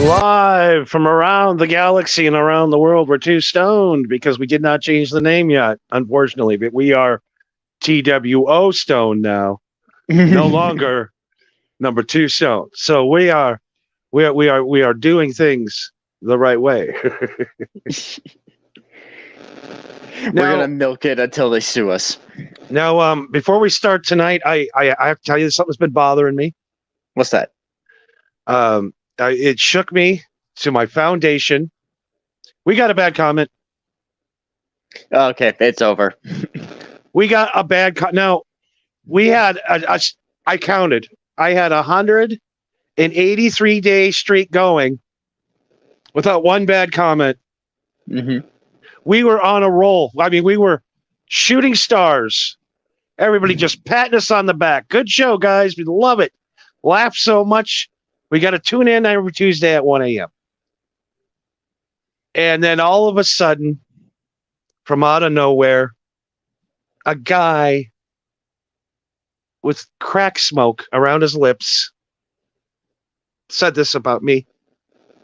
Live from around the galaxy and around the world, we're too stoned because we did not change the name yet, unfortunately. But we are TWO Stone now, no longer number 2 Stone. So we are doing things the right way. We're gonna milk it until they sue us. Now, before we start tonight, I have to tell you something's been bothering me. What's that? It shook me to my foundation. We got a bad comment. Okay, it's over. We got a bad now. We had I counted. I had 183-day streak going without one bad comment. Mm-hmm. We were on a roll. I mean, we were shooting stars. Everybody just patting us on the back. Good show, guys. We love it. Laugh so much. We got to tune in every Tuesday at 1 a.m. And then all of a sudden, from out of nowhere, a guy with crack smoke around his lips said this about me.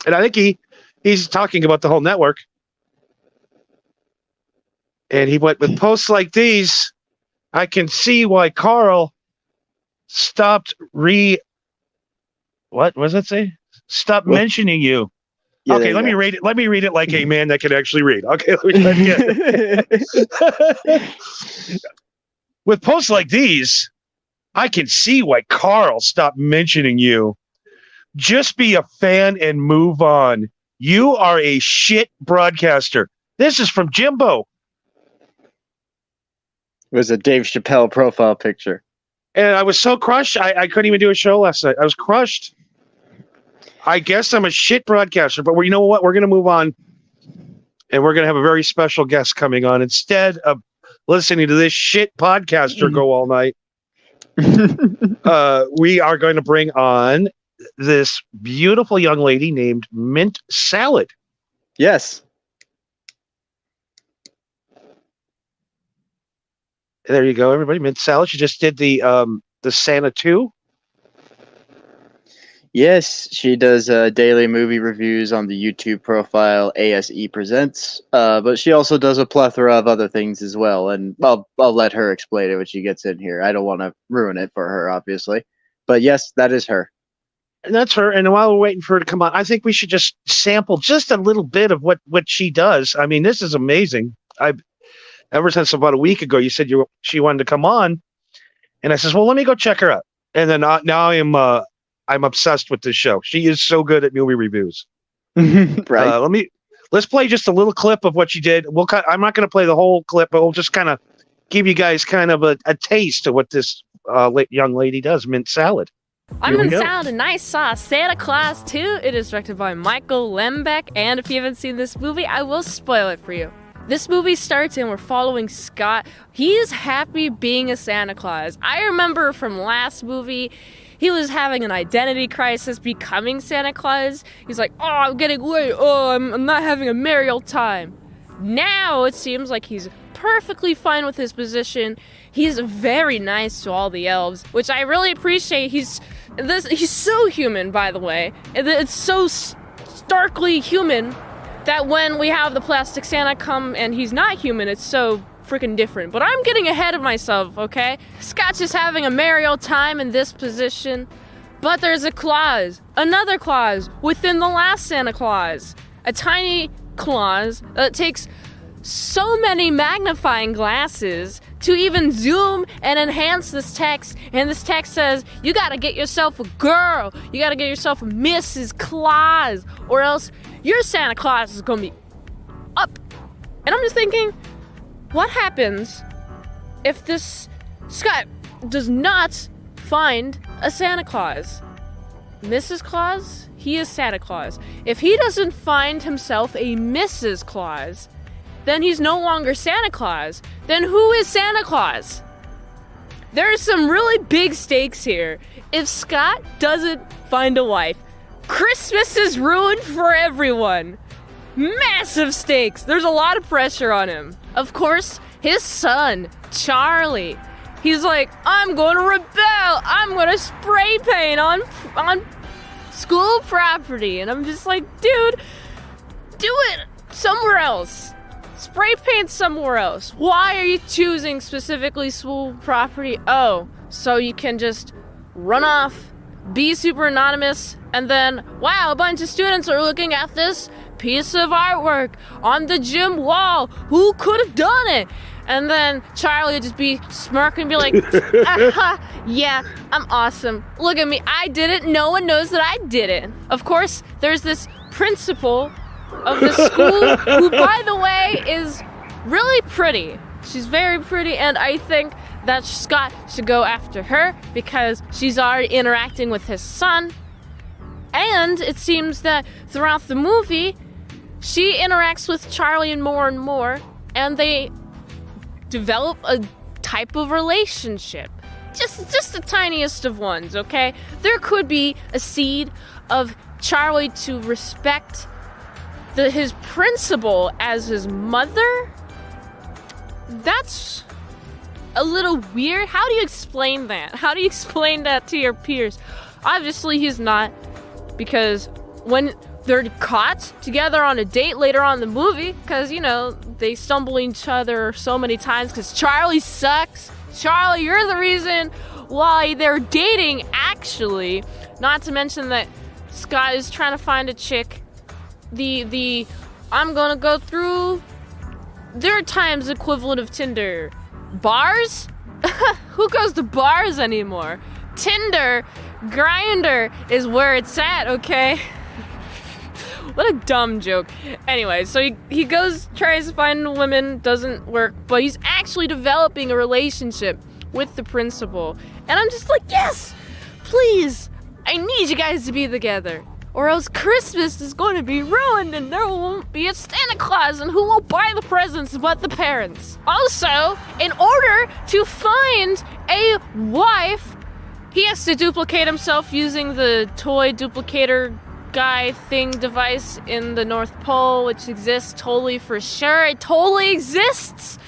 And I think he's talking about the whole network. And he went, with posts like these, I can see why Carl stopped what does it say? Stop mentioning you. Yeah, okay, let me read it. Let me read it like a man that can actually read. Okay, let me try again. With posts like these, I can see why Carl stopped mentioning you. Just be a fan and move on. You are a shit broadcaster. This is from Jimbo. It was a Dave Chappelle profile picture. And I was so crushed, I couldn't even do a show last night. I was crushed. I guess I'm a shit broadcaster, but you know what? We're going to move on, and we're going to have a very special guest coming on. Instead of listening to this shit podcaster go all night, we are going to bring on this beautiful young lady named Mint Salad. Yes. There you go, everybody. Mint Salad. She just did the Santa 2. Yes, she does daily movie reviews on the YouTube profile ASE Presents, but she also does a plethora of other things as well, and I'll let her explain it when she gets in here. I don't want to ruin it for her, obviously. But yes, that is her. And that's her, and while we're waiting for her to come on, I think we should just sample just a little bit of what she does. I mean, this is amazing. Ever since about a week ago, you said she wanted to come on, and I says, well, let me go check her out. And then now I'm obsessed with this show. She is so good at movie reviews. Right. Let's play just a little clip of what she did. I'm not going to play the whole clip, but we'll just kind of give you guys kind of a taste of what this young lady does. Mint Salad. I'm Mint Salad, and I saw Santa Claus 2. It is directed by Michael Lembeck, and if you haven't seen this movie, I will spoil it for you. This movie starts and we're following Scott. He is happy being a Santa Claus. I remember from last movie, he was having an identity crisis becoming Santa Claus. He's like, oh, I'm getting late. Oh, I'm not having a merry old time. Now it seems like he's perfectly fine with his position. He's very nice to all the elves, which I really appreciate. He's so human, by the way. It's so starkly human that when we have the plastic Santa come and he's not human, it's so freaking different. But I'm getting ahead of myself, okay? Scott's just having a merry old time in this position. But there's a Claus, another Claus within the last Santa Claus. A tiny Claus that takes so many magnifying glasses to even zoom and enhance this text. And this text says, you gotta get yourself a girl. You gotta get yourself a Mrs. Claus, or else your Santa Claus is gonna be up. And I'm just thinking, what happens if this Scott does not find a Santa Claus? Mrs. Claus? He is Santa Claus. If he doesn't find himself a Mrs. Claus, then he's no longer Santa Claus. Then who is Santa Claus? There are some really big stakes here. If Scott doesn't find a wife, Christmas is ruined for everyone. Massive stakes. There's a lot of pressure on him. Of course, his son, Charlie, he's like, I'm going to rebel. I'm going to spray paint on school property. And I'm just like, dude, do it somewhere else. Spray paint somewhere else. Why are you choosing specifically school property? Oh, so you can just run off, be super anonymous, and then, wow, a bunch of students are looking at this piece of artwork on the gym wall. Who could have done it? And then Charlie would just be smirking and be like, yeah, I'm awesome. Look at me. I did it. No one knows that I did it. Of course, there's this principal of the school who, by the way, is really pretty. She's very pretty, and I think that Scott should go after her because she's already interacting with his son. And it seems that throughout the movie, she interacts with Charlie and more, and they develop a type of relationship. Just the tiniest of ones, okay? There could be a seed of Charlie to respect his principal as his mother. That's a little weird. How do you explain that? How do you explain that to your peers? Obviously, he's not, because when they're caught together on a date later on in the movie, because, you know, they stumble each other so many times because Charlie sucks. Charlie, you're the reason why they're dating, actually. Not to mention that Scott is trying to find a chick. I'm gonna go through their times equivalent of Tinder. Bars? Who goes to bars anymore? Tinder, Grindr is where it's at, okay? What a dumb joke. Anyway, so he goes, tries to find women, doesn't work, but he's actually developing a relationship with the principal. And I'm just like, yes, please, I need you guys to be together, or else Christmas is going to be ruined and there won't be a Santa Claus, and who will buy the presents but the parents? Also, in order to find a wife, he has to duplicate himself using the toy duplicator guy thing device in the North Pole, which exists totally for sure. It totally exists.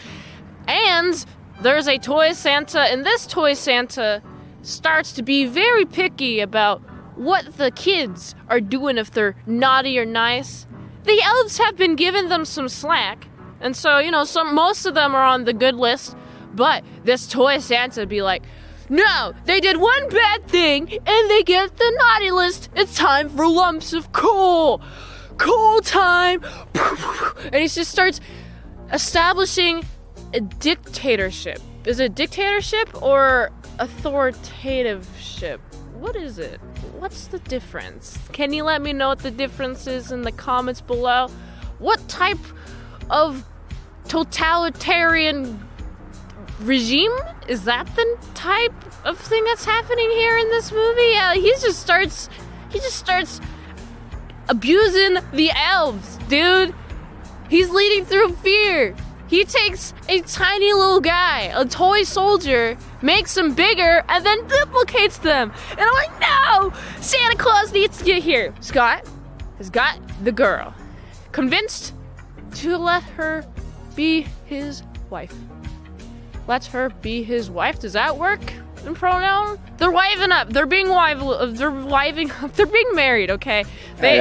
And there's a toy Santa, and this toy Santa starts to be very picky about what the kids are doing, if they're naughty or nice. The elves have been giving them some slack, and so, you know, most of them are on the good list, but this toy Santa be like, no, they did one bad thing, and they get the naughty list. It's time for lumps of coal. Coal time. And he just starts establishing a dictatorship. Is it dictatorship or authoritativeness? What is it? What's the difference? Can you let me know what the difference is in the comments below? What type of totalitarian regime? Is that the type of thing that's happening here in this movie? He just starts abusing the elves, dude. He's leading through fear. He takes a tiny little guy, a toy soldier, makes them bigger, and then duplicates them. And I'm like, no! Santa Claus needs to get here. Scott has got the girl, convinced to let her be his wife. Let her be his wife. Does that work in pronoun? They're wiving up. They're being They're being married, okay?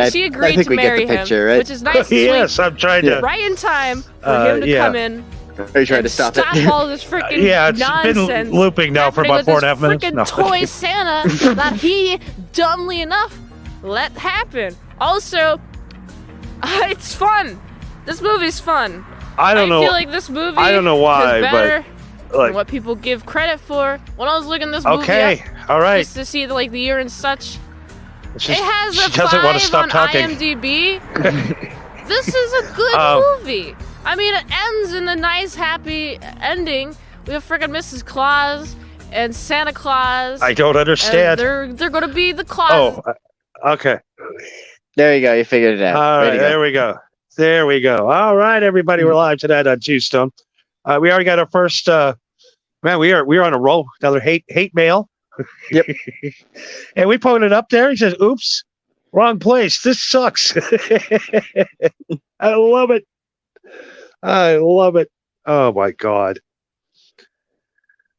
She agreed to marry him, right? Which is nice. Yes, I'm trying to. Right in time for him to come in. Are you trying to stop it? all this freaking it's nonsense. been looping now for about 4.5 minutes. Freaking No. toy Santa that he dumbly enough let happen. Also, it's fun. This movie's fun. I don't know. I feel like this movie. I don't know why, is better but like, than what people give credit for. When I was looking this movie okay, up, all right. just to see the year and such, It's it just- has she a doesn't want 5 to stop on talking. IMDb. This is a good movie. I mean, it ends in a nice, happy ending. We have freaking Mrs. Claus and Santa Claus. I don't and understand. they're gonna be the Claus. Okay. There you go. You figured it out. All Way right, to go. there we go. There we go. All right, everybody, we're live tonight on Tombstone. We already got our first. Man, we are on a roll. Another hate mail. Yep. And we put it up there. He says, "Oops, wrong place. This sucks." I love it. I love it. Oh my God.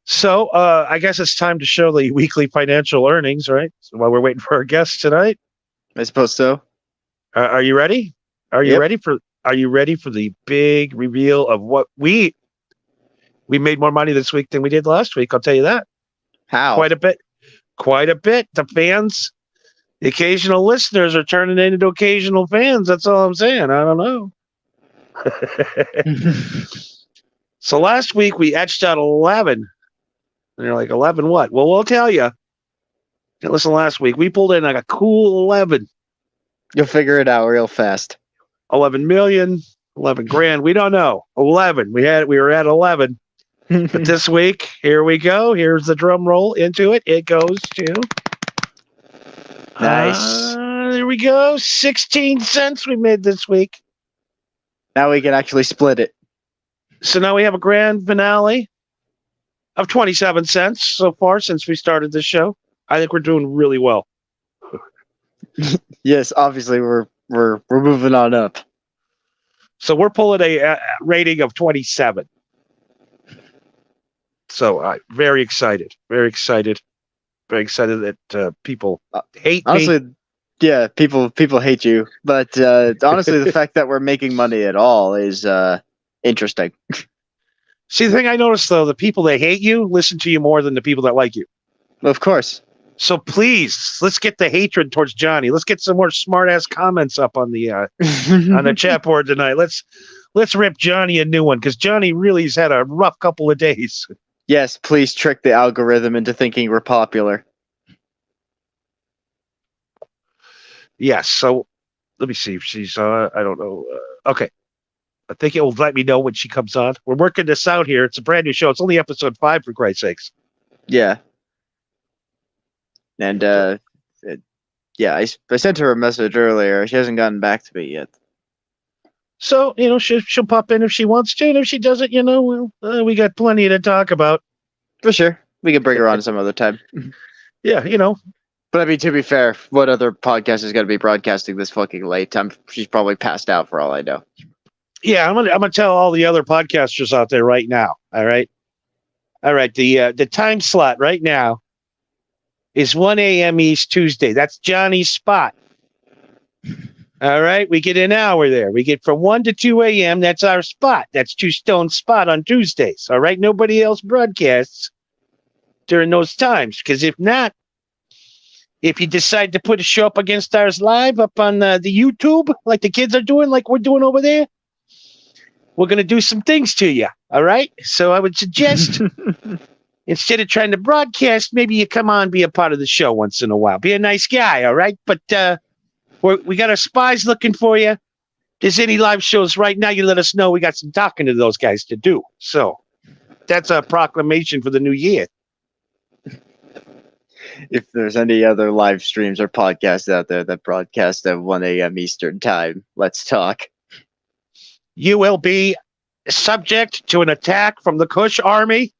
So I guess it's time to show the weekly financial earnings, right? So while we're waiting for our guests tonight. I suppose so. Are you ready? Are you Yep. ready for? Are you ready for the big reveal of what we made more money this week than we did last week? I'll tell you that. How? Quite a bit. Quite a bit. The fans, the occasional listeners are turning into occasional fans. That's all I'm saying. I don't know. So last week we etched out 11. And you're like, 11 what? Well, we'll tell you. Listen, last week we pulled in like a cool 11. You'll figure it out real fast. 11 million, 11 grand. We don't know. 11. We were at 11. But this week, here we go. Here's the drum roll into it. It goes to. Nice. There we go. 16 cents we made this week. Now we can actually split it. So now we have a grand finale of 27 cents so far since we started this show. I think we're doing really well. Yes, obviously we're moving on up. So we're pulling a rating of 27. So very excited. Very excited. Very excited that people hate me. Honestly, yeah, people hate you, but honestly, the fact that we're making money at all is interesting. See, the thing I noticed, though, the people that hate you listen to you more than the people that like you. Of course. So please, let's get the hatred towards Johnny. Let's get some more smart-ass comments up on the on the chat board tonight. Let's rip Johnny a new one, because Johnny really has had a rough couple of days. Yes, please trick the algorithm into thinking we're popular. Yes, so let me see if she's I don't know. Okay. I think it will let me know when she comes on. We're working this out here. It's a brand new show. It's only episode 5, for Christ's sakes. Yeah. And yeah, I sent her a message earlier. She hasn't gotten back to me yet. So, she'll pop in if she wants to, and if she doesn't, we got plenty to talk about. For sure. We can bring her on some other time. Yeah, But I mean, to be fair, what other podcast is going to be broadcasting this fucking late? She's probably passed out for all I know. Yeah, I'm gonna tell all the other podcasters out there right now. All right. The time slot right now is 1 a.m. East Tuesday. That's Johnny's spot. All right, we get an hour there. We get from 1 to 2 a.m. That's our spot. That's Two Stone's spot on Tuesdays. All right, nobody else broadcasts during those times, because if not, if you decide to put a show up against ours live up on the YouTube, like the kids are doing, like we're doing over there, we're going to do some things to you. All right, so I would suggest instead of trying to broadcast, maybe you come on, be a part of the show once in a while. Be a nice guy, all right? But we got our spies looking for you. If there's any live shows right now, you let us know. We got some talking to those guys to do. So that's a proclamation for the new year. If there's any other live streams or podcasts out there that broadcast at 1 a.m. Eastern time, let's talk. You will be subject to an attack from the Kush army,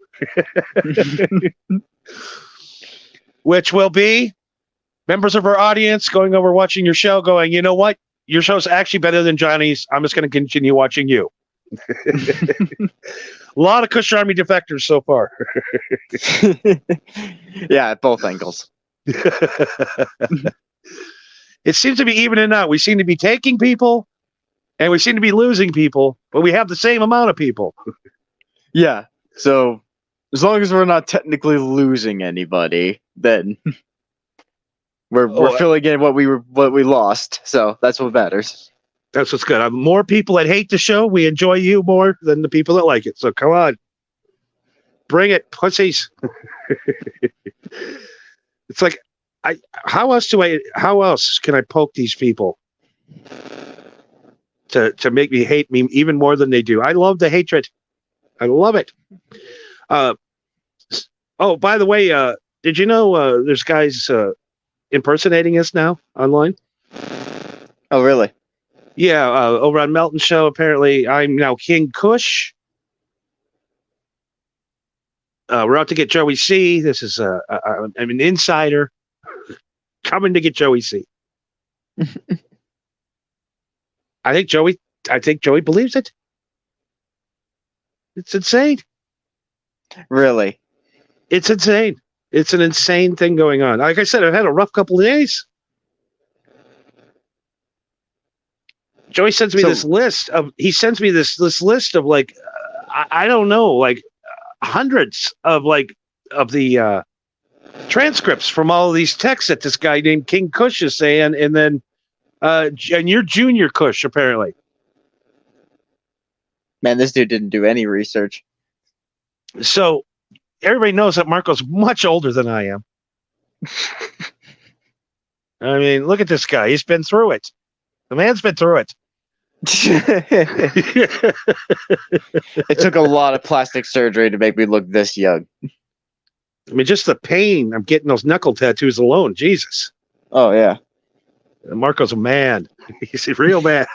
which will be members of our audience going over watching your show going, you know what? Your show's actually better than Johnny's. I'm just going to continue watching you. A lot of Kush Army defectors so far. Yeah, at both angles. It seems to be evening out. We seem to be taking people and we seem to be losing people, but we have the same amount of people. Yeah, so as long as we're not technically losing anybody, then we're filling in what we lost. So that's what matters. That's what's good. More people that hate the show. We enjoy you more than the people that like it. So come on. Bring it, pussies. It's like, how else can I poke these people to make me hate me even more than they do? I love the hatred. I love it. Oh, by the way, did you know there's guys impersonating us now online? Oh, really? Yeah, over on Melton Show, apparently I'm now King Kush. We're out to get Joey C. This is I'm an insider coming to get Joey C. I think Joey believes it. It's insane. Really? It's insane. It's an insane thing going on. Like I said, I've had a rough couple of days. Joey sends me So- this list of. He sends me this list of like, I don't know, like hundreds of like of the transcripts from all of these texts that this guy named King Kush is saying, and then and you're Junior Kush apparently. Man, this dude didn't do any research. So everybody knows that Marco's much older than I am. I mean, look at this guy. He's been through it. The man's been through it. It took a lot of plastic surgery to make me look this young. I mean, just the pain I'm getting those knuckle tattoos alone. Jesus. Oh yeah. Marco's a man. He's a real man.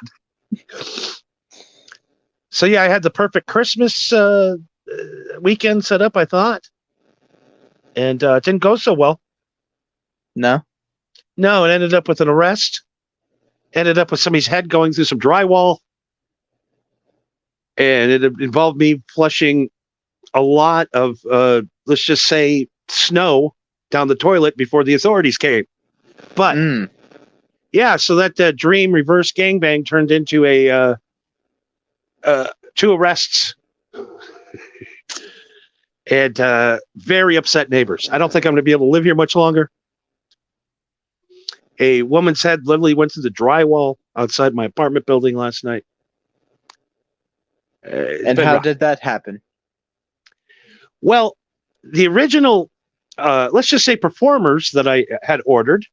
So yeah, I had the perfect Christmas weekend set up, I thought. And it didn't go so well. No. No, it ended up with an arrest. Ended up with somebody's head going through some drywall. And it involved me flushing a lot of, let's just say, snow down the toilet before the authorities came. But yeah, so that dream reverse gangbang turned into a 2 arrests and very upset neighbors. I don't think I'm going to be able to live here much longer. A woman's head literally went through the drywall outside my apartment building last night. And how did that happen? Well, the original, let's just say performers that I had ordered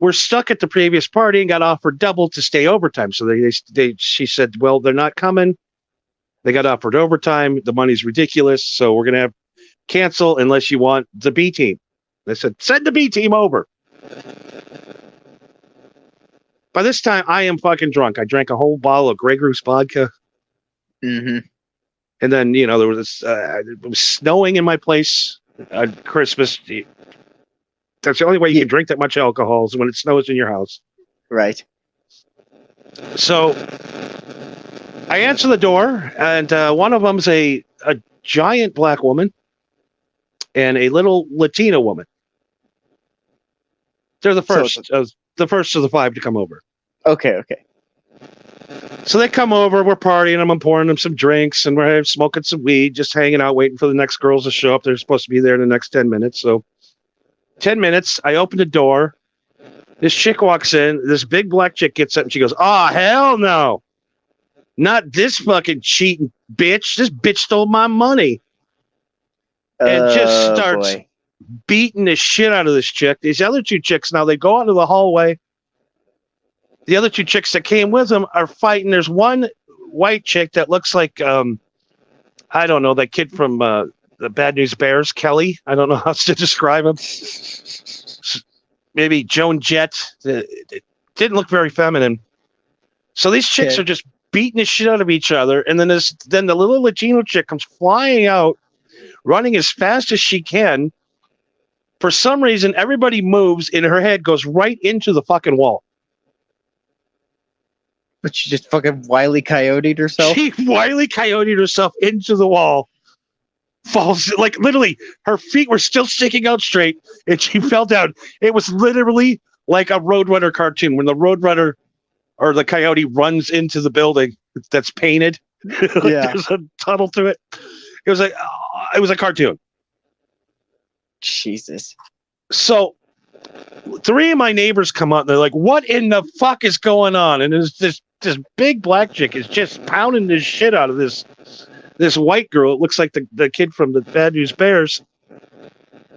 were stuck at the previous party and got offered double to stay overtime. So she said, well, they're not coming. They got offered overtime. The money's ridiculous. So we're going to have cancel unless you want the B team. They said, send the B team over. By this time, I am fucking drunk. I drank a whole bottle of Grey Goose vodka. Mm-hmm. And then, you know, there was it was snowing in my place on Christmas. That's the only way you can drink that much alcohol is when it snows in your house. Right. So I answer the door, and one of them's a giant black woman and a little Latina woman. They're the first of the 5 to come over. Okay. So they come over, we're partying, I'm pouring them some drinks, and we're smoking some weed, just hanging out, waiting for the next girls to show up. They're supposed to be there in the next 10 minutes. So 10 minutes, I open the door. This chick walks in. This big black chick gets up, and she goes, oh, hell no. Not this fucking cheating bitch. This bitch stole my money. And just starts beating the shit out of this chick. These other 2 chicks, now they go out into the hallway. The other 2 chicks that came with them are fighting. There's one white chick that looks like, I don't know, that kid from the Bad News Bears, Kelly. I don't know how to describe him. Maybe Joan Jett. It didn't look very feminine. So these chicks are just beating the shit out of each other. And then the little Latino chick comes flying out, running as fast as she can. For some reason, everybody moves in her head, goes right into the fucking wall. But she just fucking Wile E. Coyote'd herself? She Wile E. Coyote'd herself into the wall. Falls, like literally, her feet were still sticking out straight, and she fell down. It was literally like a Roadrunner cartoon when the Roadrunner or the coyote runs into the building that's painted. There's a tunnel to it. It was a cartoon. Jesus. So 3 of my neighbors come out and they're like, what in the fuck is going on? And there's this big black chick is just pounding this shit out of this white girl. It looks like the kid from the Bad News Bears.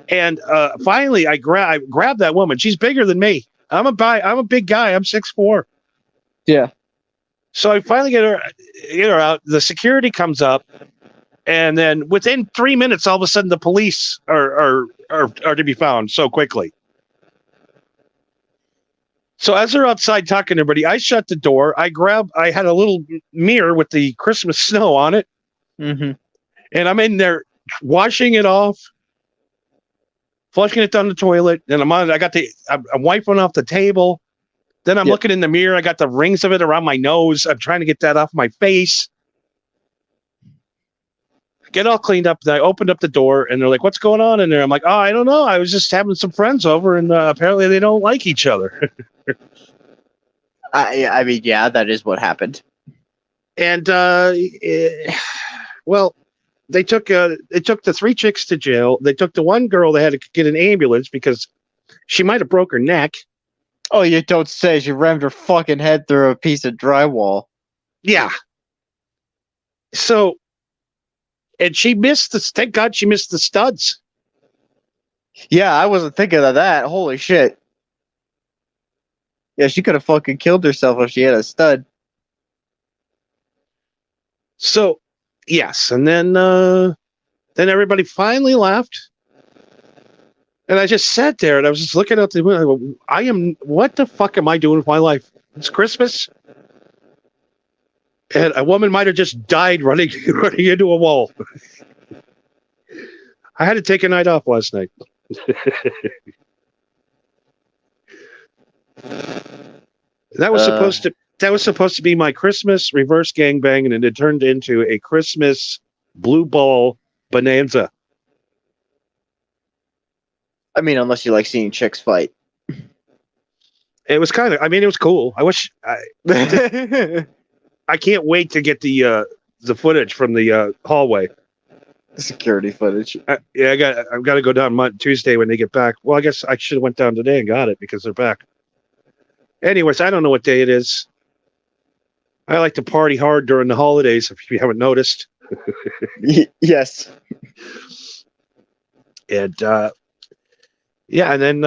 And finally I grab that woman. She's bigger than me. I'm a big guy. I'm 6'4". Yeah. So I finally get her out. The security comes up, and then within 3 minutes, all of a sudden the police are to be found so quickly. So as they're outside talking to everybody, I shut the door. I had a little mirror with the Christmas snow on it. Mm-hmm. And I'm in there washing it off, flushing it down the toilet. And I'm wiping off the table. Then I'm looking in the mirror. I got the rings of it around my nose. I'm trying to get that off my face. Get all cleaned up. Then I opened up the door, and they're like, what's going on in there? I'm like, oh, I don't know. I was just having some friends over, and apparently they don't like each other. I mean, yeah, that is what happened. And well, they took the 3 chicks to jail. They took the one girl. They had to get an ambulance because she might have broke her neck. Oh, you don't say. She rammed her fucking head through a piece of drywall. Yeah. So, and she missed the. Thank God she missed the studs. Yeah, I wasn't thinking of that. Holy shit. Yeah, she could have fucking killed herself if she had a stud. So, yes, and then everybody finally left, and I just sat there and I was just looking out the window. What the fuck am I doing with my life? It's Christmas, and a woman might have just died running into a wall. I had to take a night off last night. That was supposed to be my Christmas reverse gangbang, and it turned into a Christmas blue ball bonanza. I mean, unless you like seeing chicks fight. It was kind of. I mean, it was cool. I can't wait to get the footage from the hallway. Security footage. Yeah, I've got to go down Tuesday when they get back. Well, I guess I should have went down today and got it because they're back. Anyways, I don't know what day it is. I like to party hard during the holidays, if you haven't noticed. Yes. And yeah, and then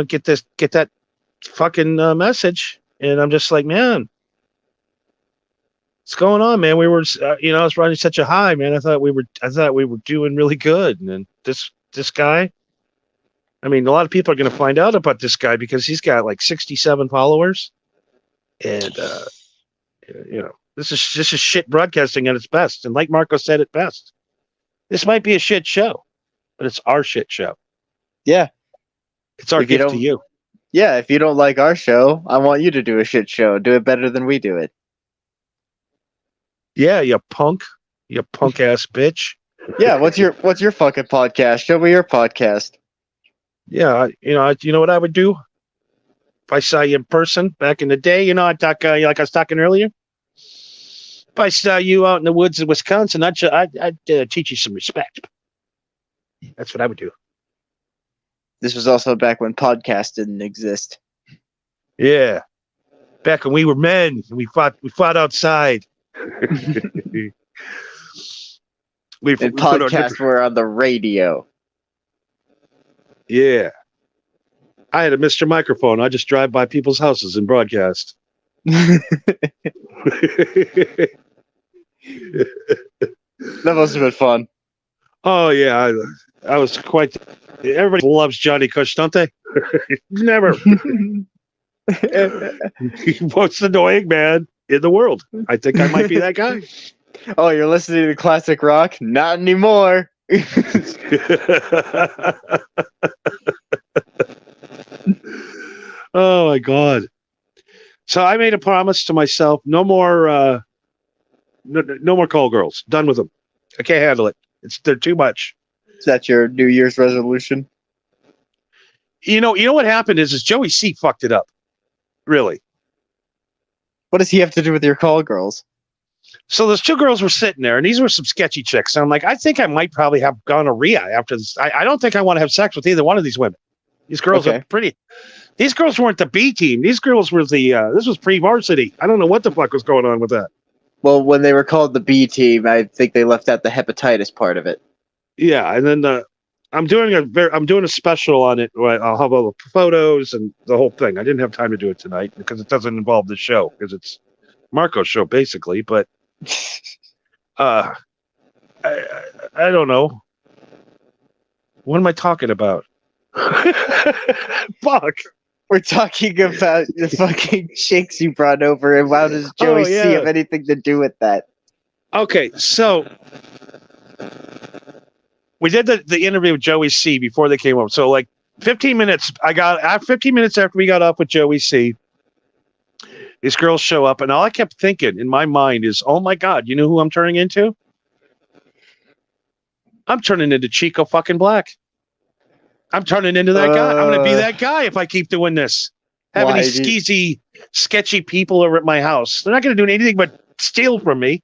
get that fucking message, and I'm just like, man, what's going on, man? We were, I was running such a high, man. I thought we were doing really good, and then this guy. I mean, a lot of people are going to find out about this guy because he's got like 67 followers, and this is shit broadcasting at its best. And like Marco said it best, this might be a shit show, but it's our shit show. Yeah, it's our gift to you. Yeah, if you don't like our show, I want you to do a shit show. Do it better than we do it. Yeah, you punk ass bitch. Yeah, what's your fucking podcast? Show me your podcast. Yeah, you know what I would do if I saw you in person back in the day. I talk like I was talking earlier. If I saw you out in the woods of Wisconsin, I'd teach you some respect. That's what I would do. This was also back when podcasts didn't exist. Yeah, back when we were men, we fought outside. Podcasts were on the radio. Yeah. I had a Mr. Microphone. I just drive by people's houses and broadcast. That must have been fun. Oh, yeah. I was quite... Everybody loves Johnny Cush, don't they? Never. Most annoying man in the world. I think I might be that guy. Oh, you're listening to classic rock? Not anymore. Oh my God. So I made a promise to myself, no more call girls. Done with them. I can't handle it. They're too much. Is that your New Year's resolution? You know what happened is Joey C fucked it up. Really. What does he have to do with your call girls? So those 2 girls were sitting there, and these were some sketchy chicks. And I'm like, I think I might probably have gonorrhea after this. I don't think I want to have sex with either one of these women. These girls are pretty. These girls weren't the B team. These girls were this was pre-varsity. I don't know what the fuck was going on with that. Well, when they were called the B team, I think they left out the hepatitis part of it. Yeah, and then I'm doing a special on it. Where I'll have all the photos and the whole thing. I didn't have time to do it tonight because it doesn't involve the show because it's Marco's show basically. But I don't know. What am I talking about? Fuck. We're talking about the fucking chicks you brought over, and how does Joey C have anything to do with that? Okay, so we did the interview with Joey C before they came over. So like 15 minutes, 15 minutes after we got off with Joey C, these girls show up, and all I kept thinking in my mind is, oh my God, you know who I'm turning into? I'm turning into Chico fucking Black. I'm turning into that guy. I'm going to be that guy if I keep doing this. Having these sketchy people over at my house. They're not going to do anything but steal from me.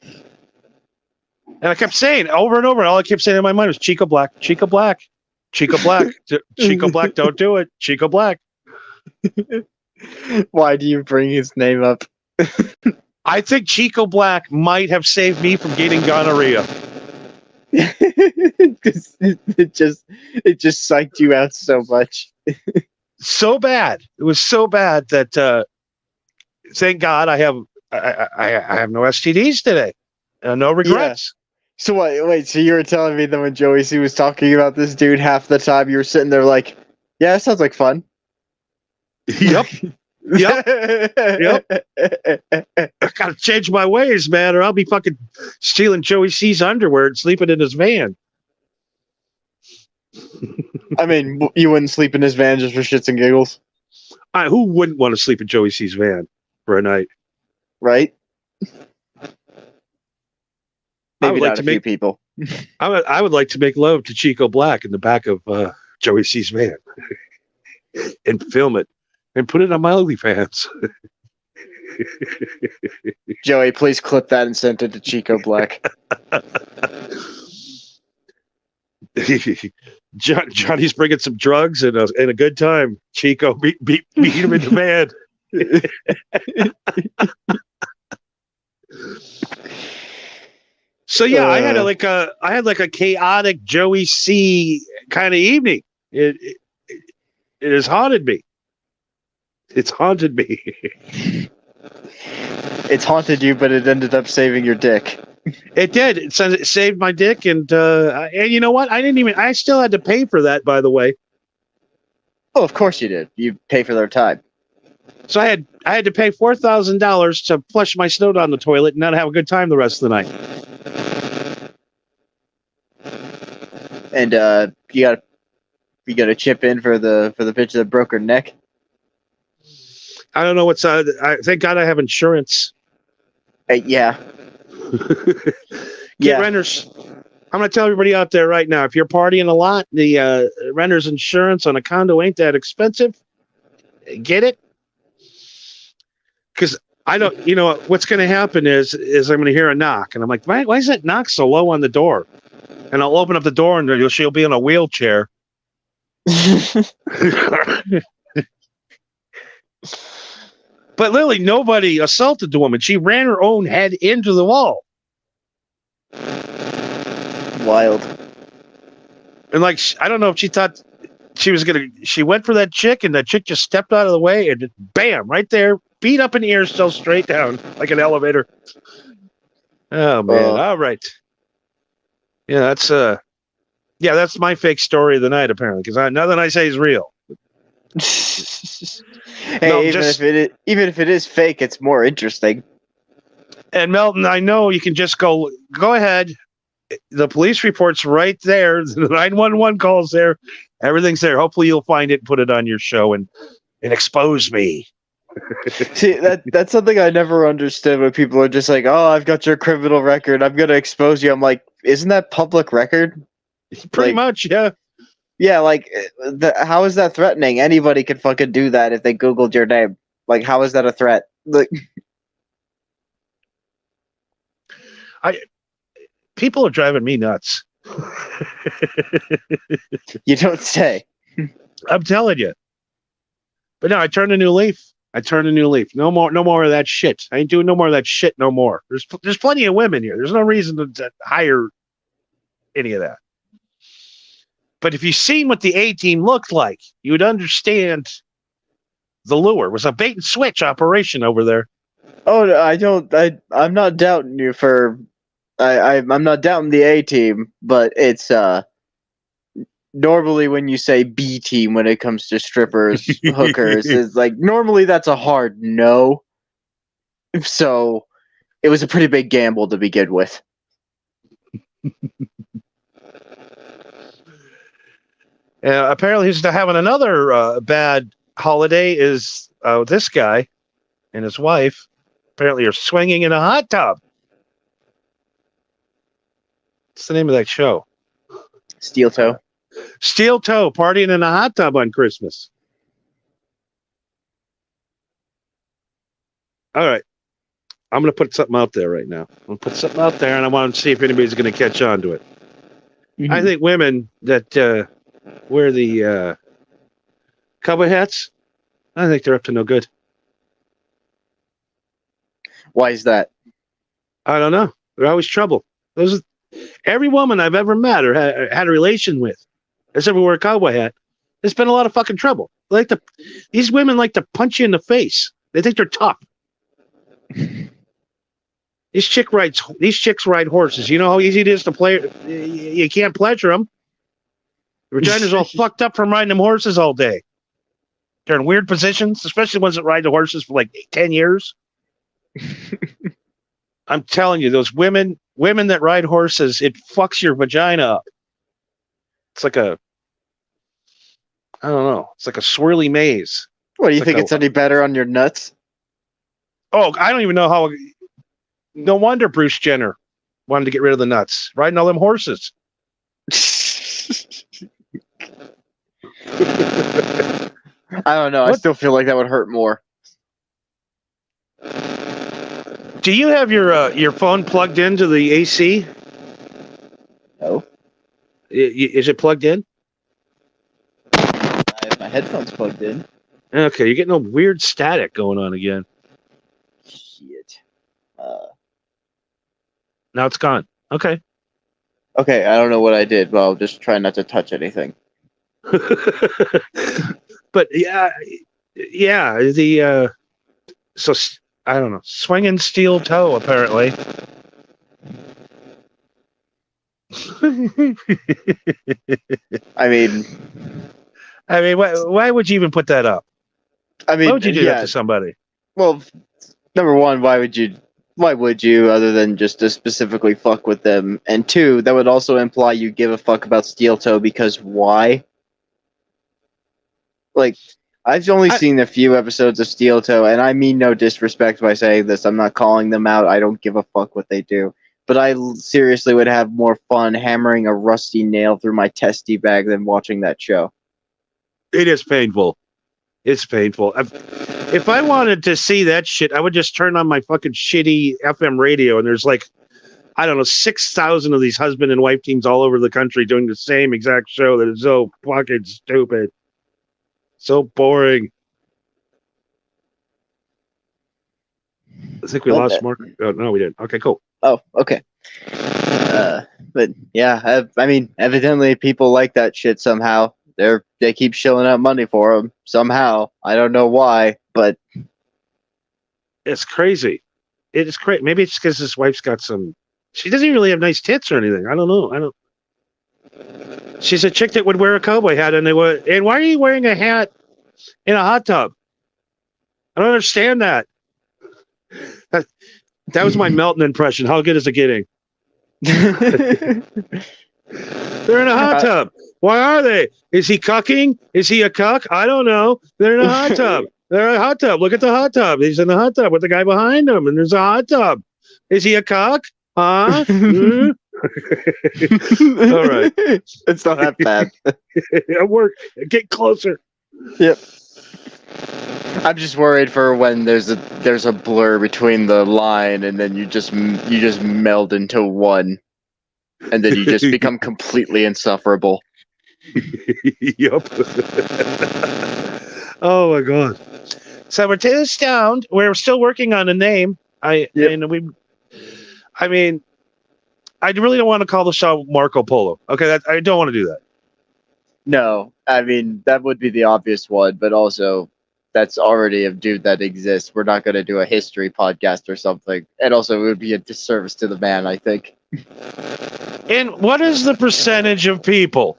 And I kept saying over and over, and all I kept saying in my mind was Chico Black, Chico Black, Chico Black, Chico Black, don't do it, Chico Black. Why do you bring his name up? I think Chico Black might have saved me from getting gonorrhea. it just psyched you out so much. So bad. It was so bad that thank God I have no STDs today. No regrets. So wait, so you were telling me that when Joey C was talking about this dude half the time you were sitting there like, yeah, that sounds like fun. Yep. Yep. I gotta change my ways, man, or I'll be fucking stealing Joey C's underwear and sleeping in his van. I mean, you wouldn't sleep in his van just for shits and giggles, Who wouldn't want to sleep in Joey C's van for a night? right? I would Maybe like not to a few make- people. I would like to make love to Chico Black in the back of Joey C's van and film it and put it on my OnlyFans. Joey, please clip that and send it to Chico Black. Johnny's bringing some drugs and a good time. Chico beat him in the van. So yeah, I had a chaotic Joey C kind of evening. It has haunted me. It's haunted me. It's haunted you, but it ended up saving your dick. It did. It saved my dick, and you know what? I still had to pay for that, by the way. Oh, of course you did. You pay for their time. So I had to pay $4,000 to flush my snow down the toilet and not have a good time the rest of the night. And you got to chip in for the bitch that broke her neck. I don't know what's. Thank God I have insurance. Yeah. Get Yeah. renters. I'm going to tell everybody out there right now: if you're partying a lot, the renter's insurance on a condo ain't that expensive. Get it? Because I don't. You know what's going to happen is I'm going to hear a knock, and I'm like, why is that knock so low on the door? And I'll open up the door, and she'll be in a wheelchair. But Lily, nobody assaulted the woman. She ran her own head into the wall. Wild. And like, I don't know if she thought she went for that chick, and that chick just stepped out of the way and just bam, right there, beat up in the ear, still straight down like an elevator. Oh man. All right. Yeah, that's my fake story of the night, apparently, because nothing I say is real. Hey, No, even if it is fake, it's more interesting. And Melton, I know you can just go ahead. The police report's right there. The 911 calls there. Everything's there. Hopefully you'll find it and put it on your show and expose me. See, that's something I never understood when people are just like, "Oh, I've got your criminal record. I'm gonna expose you." I'm like, isn't that public record? Pretty Like- much, yeah. Yeah, like, how is that threatening? Anybody could fucking do that if they Googled your name. Like, how is that a threat? Like, People are driving me nuts. you don't say. I'm telling you. But no, I turned a new leaf. No more of that shit. I ain't doing no more of that shit no more. There's plenty of women here. There's no reason to hire any of that. But if you've seen what the A-team looked like, you would understand the lure. It was a bait and switch operation over there. Oh, no, I'm not doubting you for. I'm not doubting the A team, but it's normally when you say B team when it comes to strippers, hookers, is like normally that's a hard no. So it was a pretty big gamble to begin with. Apparently, he's having another bad holiday. Is this guy and his wife apparently are swinging in a hot tub. What's the name of that show? Steel toe. Steel Toe partying in a hot tub on Christmas. All right. I'm going to put something out there right now. I'm going to put something out there, and I want to see if anybody's going to catch on to it. I think women that wear the cowboy hats, I think they're up to no good. Why is that? I don't know. They're always trouble. Every woman I've ever met or had a relation with, except for wear a cowboy hat, there's been a lot of fucking trouble. These women like to punch you in the face. They think they're tough. These chicks ride horses. You know how easy it is to play. You can't pleasure them. The vagina's all fucked up from riding them horses all day. They're in weird positions, especially ones that ride the horses for like 10 years. I'm telling you, those women that ride horses, it fucks your vagina up. It's like I don't know. It's like a swirly maze. What, do you think it's any better on your nuts? Oh, I don't even know how. No wonder Bruce Jenner wanted to get rid of the nuts. Riding all them horses. I don't know. I still feel like that would hurt more. Do you have your phone plugged into the AC? No. Is it plugged in? I have my headphones plugged in. Okay, you're getting a weird static going on again. Shit. Now it's gone. Okay. Okay, I don't know what I did, but I'll just try not to touch anything. But yeah, so I don't know, swinging steel toe apparently. I mean, why would you even put that up? I mean, Why would you do that to somebody? Well, number one, why would you, other than just to specifically fuck with them? And two, that would also imply you give a fuck about steel toe, because why? Like, I've only seen a few episodes of Steel Toe, and I mean no disrespect by saying this. I'm not calling them out. I don't give a fuck what they do. But I seriously would have more fun hammering a rusty nail through my testy bag than watching that show. It is painful. It's painful. If I wanted to see that shit, I would just turn on my fucking shitty FM radio, and there's like, I don't know, 6,000 of these husband and wife teams all over the country doing the same exact show that is so fucking stupid. So boring. I think we lost Mark. Oh, no, we didn't. Okay, cool. Oh, okay. But yeah, I mean, evidently people like that shit somehow. They keep shelling out money for them somehow. I don't know why, but it's crazy. It is crazy. Maybe it's because his wife's got some. She doesn't really have nice tits or anything. I don't know. She's a chick that would wear a cowboy hat, and why are you wearing a hat in a hot tub? I don't understand that. That was my Melton impression. How good is it getting? They're in a hot tub. Why are they? Is he cucking? Is he a cuck? I don't know. They're in a hot tub. They're in a hot tub. Look at the hot tub. He's in the hot tub with the guy behind him, and there's a hot tub. Is he a cuck? Huh? All right. It's not that bad. Get closer. Yep. I'm just worried for when there's a blur between the line, and then you just meld into one, and then you just become completely insufferable. Yep. Oh my god. So we're too stoned. We're still working on a name. I mean, I really don't want to call the show Marco Polo. Okay, I don't want to do that. No, I mean, that would be the obvious one, but also that's already a dude that exists. We're not going to do a history podcast or something. And also, it would be a disservice to the man, I think. And what is the percentage of people?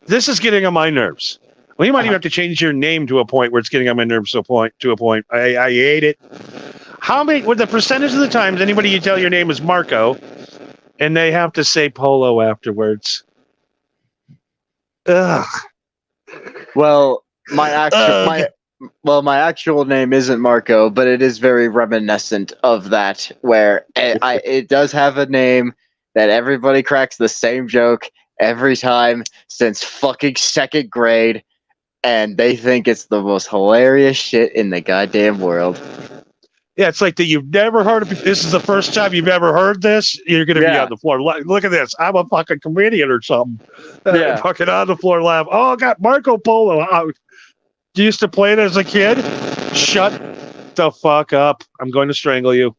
This is getting on my nerves. Well, you might even have to change your name to a point where it's getting on my nerves to a point. I hate it. With the percentage of the times anybody you tell your name is Marco, and they have to say Polo afterwards. Ugh. Well, my actual name isn't Marco, but it is very reminiscent of that, where it does have a name that everybody cracks the same joke every time since fucking second grade, and they think it's the most hilarious shit in the goddamn world. Yeah, it's like that. You've never heard of it. This is the first time you've ever heard this. You're going to be Yeah. on the floor. Look at this. I'm a fucking comedian or something. Yeah. Fucking on the floor laugh. Oh, I got Marco Polo. You used to play it as a kid? Shut the fuck up. I'm going to strangle you.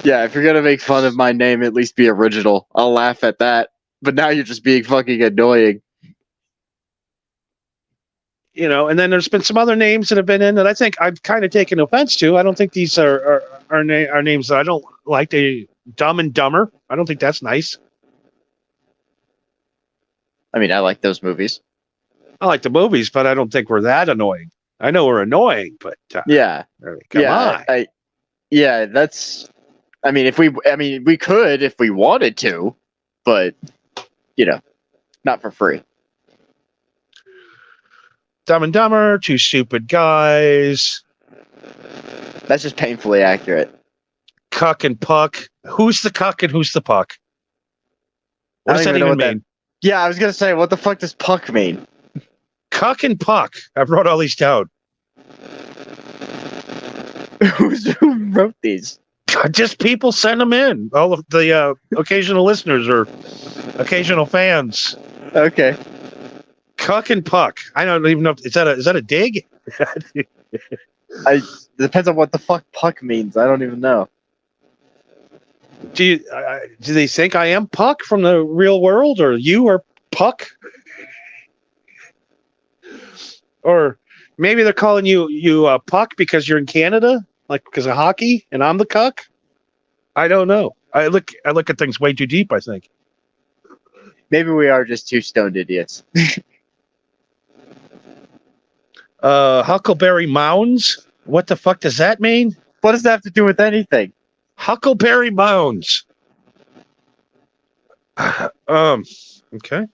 Yeah, if you're gonna make fun of my name, at least be original. I'll laugh at that. But now you're just being fucking annoying. You know, and then there's been some other names that have been in that I think I've kind of taken offense to. I don't think these are names that I don't like. They Dumb and Dumber. I don't think that's nice. I mean, I like those movies. I like the movies, but I don't think we're that annoying. I know we're annoying, but Yeah. come on. Yeah, that's. I mean, we could if we wanted to, but not for free. Dumb and Dumber, Two Stupid Guys, That's just painfully accurate. Cuck and Puck. Who's the cuck and who's the puck? What I does don't that even know even what that- mean? Yeah, I was gonna say, what the fuck does puck mean? Cuck and Puck. I've wrote all these down. Who wrote these? Just people send them in. All of the occasional listeners or occasional fans. Okay. Cuck and Puck. I don't even know. Is that a dig? Depends on what the fuck puck means. I don't even know. Do they think I am Puck from the real world, or you are Puck? Or maybe they're calling you Puck because you're in Canada, like because of hockey, and I'm the cuck. I don't know. I look at things way too deep, I think. Maybe we are just two stoned idiots. Huckleberry Mounds. What the fuck does that mean? What does that have to do with anything? Huckleberry Mounds. Okay.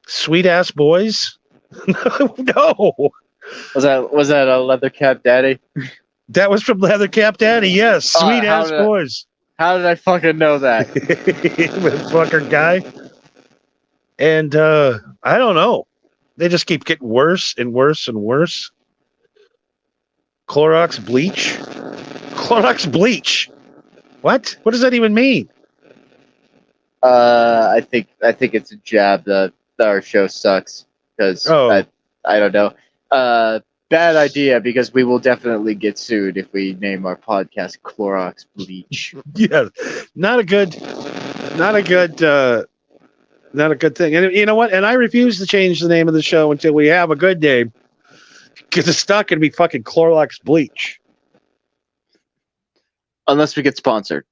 Sweet ass boys. No. Was that a leather cap daddy? That was from Leathercap Daddy. Yes, sweet ass boys. How did I fucking know that? Fucker guy. And I don't know. They just keep getting worse and worse and worse. Clorox bleach. Clorox bleach. What? What does that even mean? I think it's a jab that our show sucks because I don't know. Bad idea because we will definitely get sued if we name our podcast Clorox Bleach. Yeah, not a good thing. And you know what? And I refuse to change the name of the show until we have a good name, because it's not going to be fucking Clorox Bleach. Unless we get sponsored.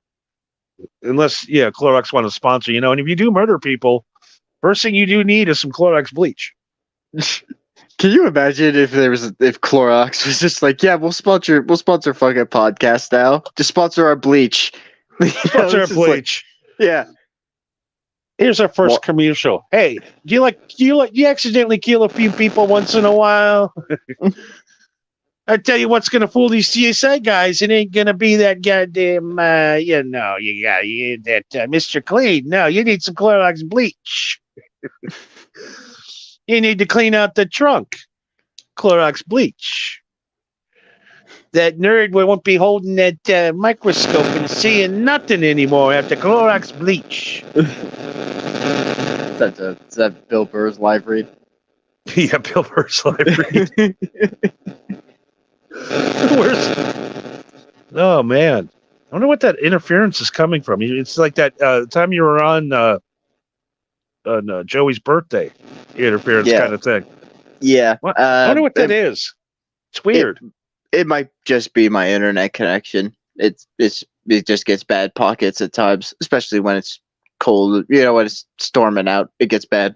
Unless, Clorox want to sponsor, and if you do murder people, first thing you do need is some Clorox bleach. Can you imagine if Clorox was just like, yeah, we'll sponsor fucking podcast now. Just sponsor our bleach. Sponsor our bleach. Yeah. Here's our first commercial. Hey, do you accidentally kill a few people once in a while? I tell you what's going to fool these CSI guys. It ain't going to be that goddamn, Mr. Clean. No, you need some Clorox bleach. You need to clean out the trunk. Clorox bleach. That nerd won't be holding that microscope and seeing nothing anymore after Clorox bleach. Is that Bill Burr's live read? Yeah, Bill Burr's live read. Oh man, I wonder what that interference is coming from. It's like that time you were on Joey's birthday interference kind of thing. Yeah, I wonder what that is. It's weird. It might just be my internet connection. It just gets bad pockets at times, especially when it's cold. When it's storming out, it gets bad.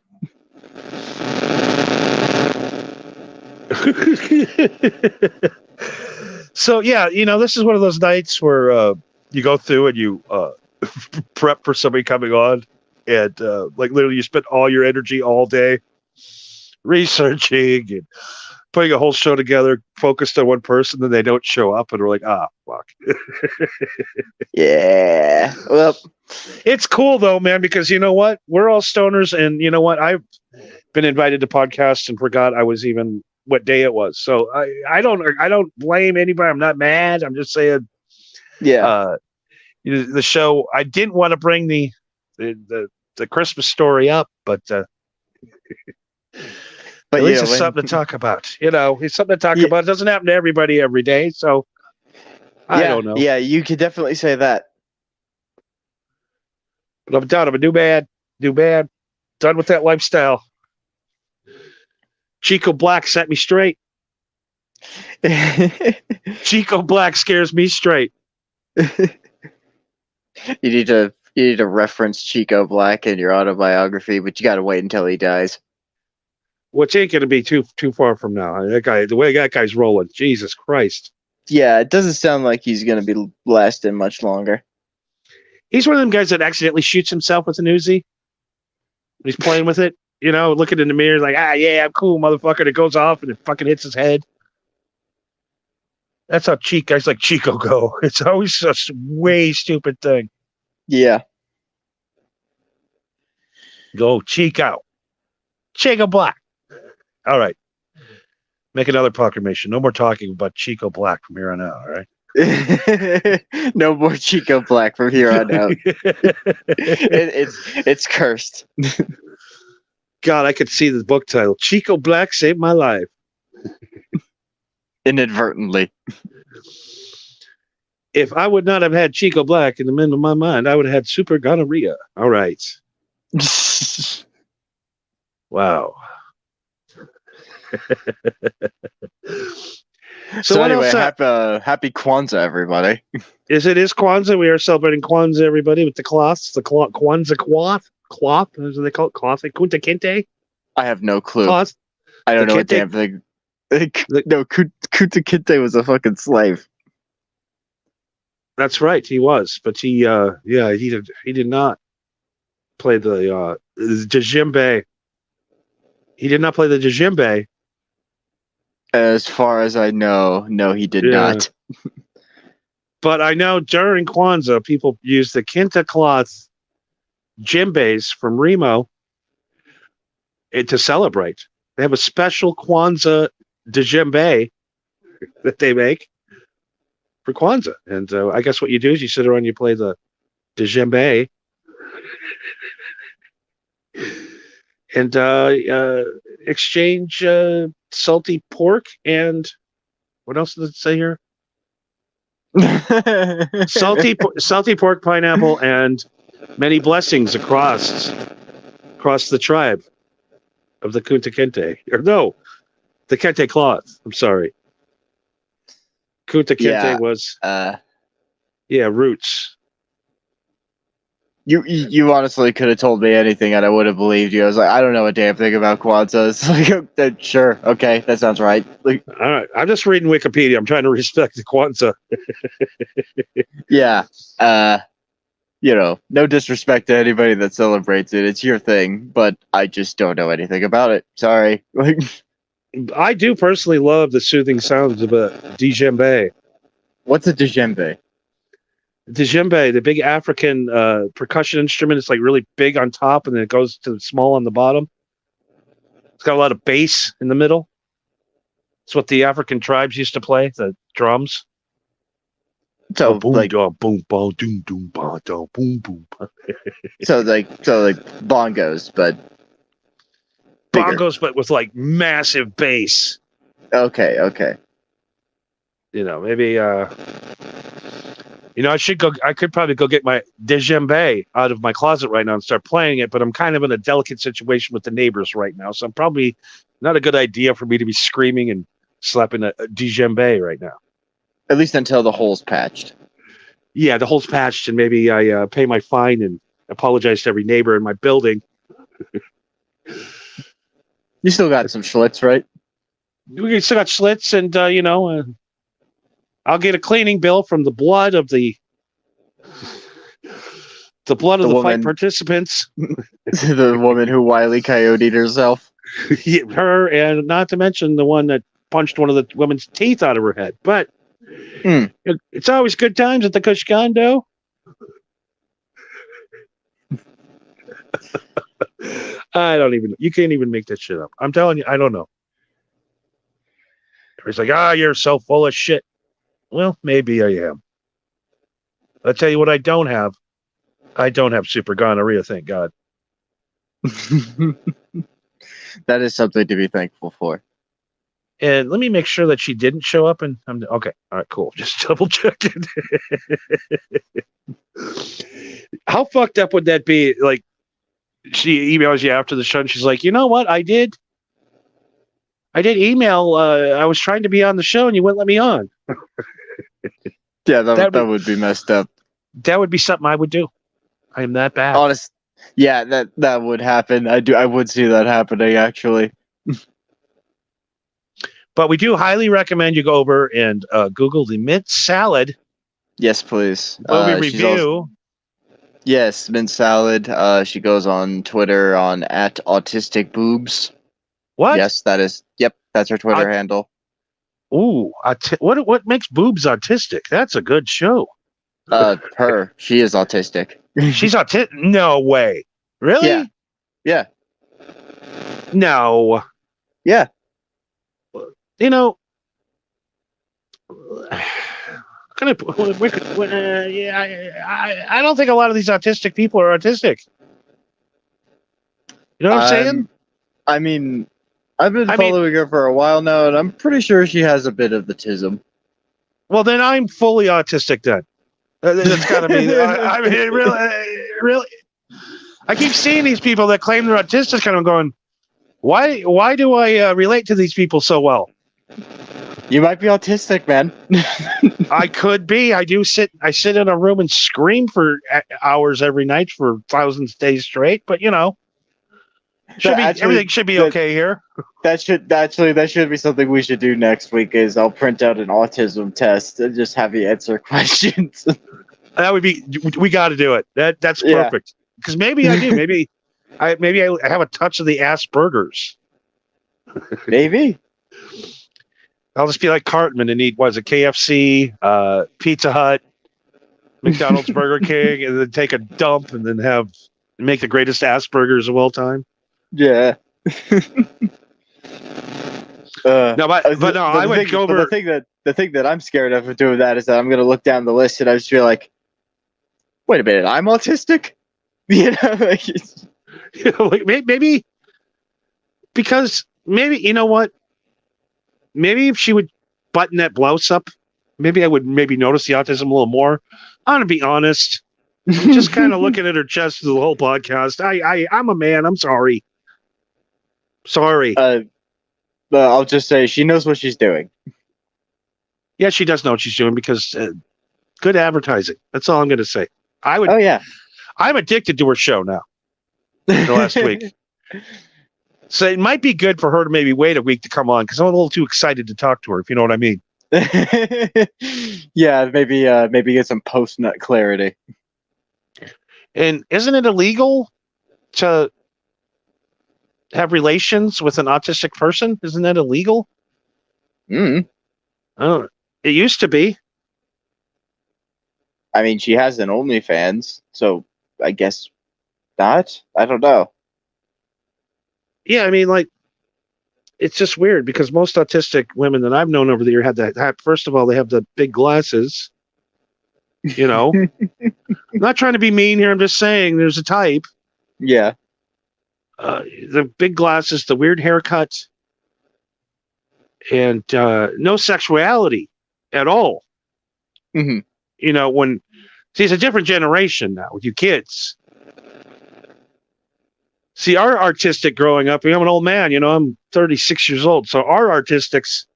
So this is one of those nights where you go through and you prep for somebody coming on, and literally you spend all your energy all day researching and putting a whole show together, focused on one person, then they don't show up, and we're like, fuck. Yeah. Well, it's cool though, man, because you know what? We're all stoners, and you know what? I've been invited to podcasts and forgot I was even what day it was. So I don't blame anybody. I'm not mad. I'm just saying Yeah. the show. I didn't want to bring the Christmas story up, but But at least it's when- something to talk about. It's something to talk Yeah. about. It doesn't happen to everybody every day, so I yeah, don't know. Yeah, you could definitely say that. But I'm done. I'm a new man. Done with that lifestyle. Chico Black set me straight. Chico Black scares me straight. You need to reference Chico Black in your autobiography, but you got to wait until he dies. Which ain't going to be too far from now. That guy, the way that guy's rolling, Jesus Christ. Yeah, it doesn't sound like he's going to be lasting much longer. He's one of them guys that accidentally shoots himself with an Uzi. He's playing with it, looking in the mirror like, yeah, I'm cool, motherfucker. And it goes off and it fucking hits his head. That's how guys like Chico go. It's always a way stupid thing. Yeah. Go Chico Black. All right. Make another proclamation. No more talking about Chico Black from here on out. All right. No more Chico Black from here on out. It's cursed. God, I could see the book title. Chico Black saved my life. Inadvertently. If I would not have had Chico Black in the middle of my mind, I would have had super gonorrhea. All right. Wow. So what anyway, else, happy Kwanzaa, everybody. It is Kwanzaa. We are celebrating Kwanzaa, everybody, with the cloths. The Kwanzaa cloth. Cloth? As they call it? Cloth? Kunta Kinte? I have no clue. Cloth? I don't the know a damn thing. No, Kunta Kinte was a fucking slave. That's right. He was. But he did not play the djembe. He did not play the djembe. As far as I know, no, he did not. But I know during Kwanzaa, people use the Kente cloth djembes from Remo to celebrate. They have a special Kwanzaa djembe that they make for Kwanzaa. And I guess what you do is you sit around and you play the djembe and exchange salty pork and what else does it say here? salty pork, pineapple, and many blessings across the tribe of the Kunta Kinte. Or no, the Kente cloth. I'm sorry. Kunta Kinte was roots. You honestly could have told me anything and I would have believed you. I was like, I don't know a damn thing about Kwanzaa. It's like, sure, okay, that sounds right. Like, all right, I'm just reading Wikipedia. I'm trying to respect the Kwanzaa. Yeah, no disrespect to anybody that celebrates it. It's your thing, but I just don't know anything about it. Sorry. Like, I do personally love the soothing sounds of a djembe. What's a djembe? Djembe, the big African percussion instrument, it's like really big on top and then it goes to small on the bottom. It's got a lot of bass in the middle. It's what the African tribes used to play, the drums. So boom, like, boom, boom, doom, doom, boom, boom, boom. so like bongos, but bigger. Bongos, but with like massive bass. Okay. Maybe I could probably go get my djembe out of my closet right now and start playing it, but I'm kind of in a delicate situation with the neighbors right now. So I'm probably not a good idea for me to be screaming and slapping a djembe right now. At least until the hole's patched. Yeah, the hole's patched and maybe I pay my fine and apologize to every neighbor in my building. You still got some Schlitz, right? We still got Schlitz and, I'll get a cleaning bill from the blood of the woman, fight participants. The woman who Wile E. Coyote'd herself. Her, and not to mention the one that punched one of the women's teeth out of her head. But it's always good times at the Kushkando. I don't even. You can't even make that shit up. I'm telling you, I don't know. He's like, you're so full of shit. Well, maybe I am. I'll tell you what I don't have. I don't have super gonorrhea, thank God. That is something to be thankful for. And let me make sure that she didn't show up. And I'm okay. All right, cool. Just double checking. How fucked up would that be? Like, she emails you after the show and she's like, you know what? I did email. I was trying to be on the show and you wouldn't let me on. Yeah, that would be messed up. That would be something I would do. I am that bad. Honest, yeah, that would happen. I would see that happening actually. But we do highly recommend you go over and Google the mint salad Yes, please. movie She's also- review. yes, mint salad. She goes on Twitter on @autisticboobs. What? Yes, that is. Yep, that's her Twitter handle. Ooh, what makes boobs autistic? That's a good show. She is autistic. She's autistic? No way. Really? Yeah. Yeah. No. Yeah. You know, I don't think a lot of these autistic people are autistic. You know what I'm saying? I mean, I've been following her for a while now, and I'm pretty sure she has a bit of the tism. Well, then I'm fully autistic then. That's got to be. I mean, really. I keep seeing these people that claim they're autistic, and I'm going, why do I relate to these people so well? You might be autistic, man. I could be. I sit in a room and scream for hours every night for thousands of days straight. But everything should be okay here. That should be something we should do next week. Is I'll print out an autism test and just have you answer questions. That would be. We got to do it. That's perfect. Because maybe I do. Maybe I have a touch of the Asperger's. Maybe. I'll just be like Cartman and eat KFC, Pizza Hut, McDonald's, Burger King, and then take a dump and then make the greatest Asperger's of all time. Yeah. I would go over. The thing that I'm scared of doing that is that I'm going to look down the list and I just feel like, wait a minute, I'm autistic. Maybe because you know what? Maybe if she would button that blouse up, maybe I would notice the autism a little more. I'm gonna be honest. I'm just kind of looking at her chest through the whole podcast. I'm a man. I'm sorry. Sorry. I'll just say she knows what she's doing. Yeah, she does know what she's doing because good advertising. That's all I'm going to say. Oh yeah. I'm addicted to her show now. The last week. So it might be good for her to maybe wait a week to come on because I'm a little too excited to talk to her, if you know what I mean. Yeah, maybe get some post-nut clarity. And isn't it illegal to have relations with an autistic person? Isn't that illegal? Mm. Oh, it used to be. I mean, she has an OnlyFans, so I guess not. I don't know. Yeah, I mean, it's just weird because most autistic women that I've known over the year had that. First of all, they have the big glasses. I'm not trying to be mean here. I'm just saying there's a type. Yeah. The big glasses, the weird haircut, and no sexuality at all. Mm-hmm. It's a different generation now with you kids. See, our artistic growing up, I'm an old man, I'm 36 years old. So our artistics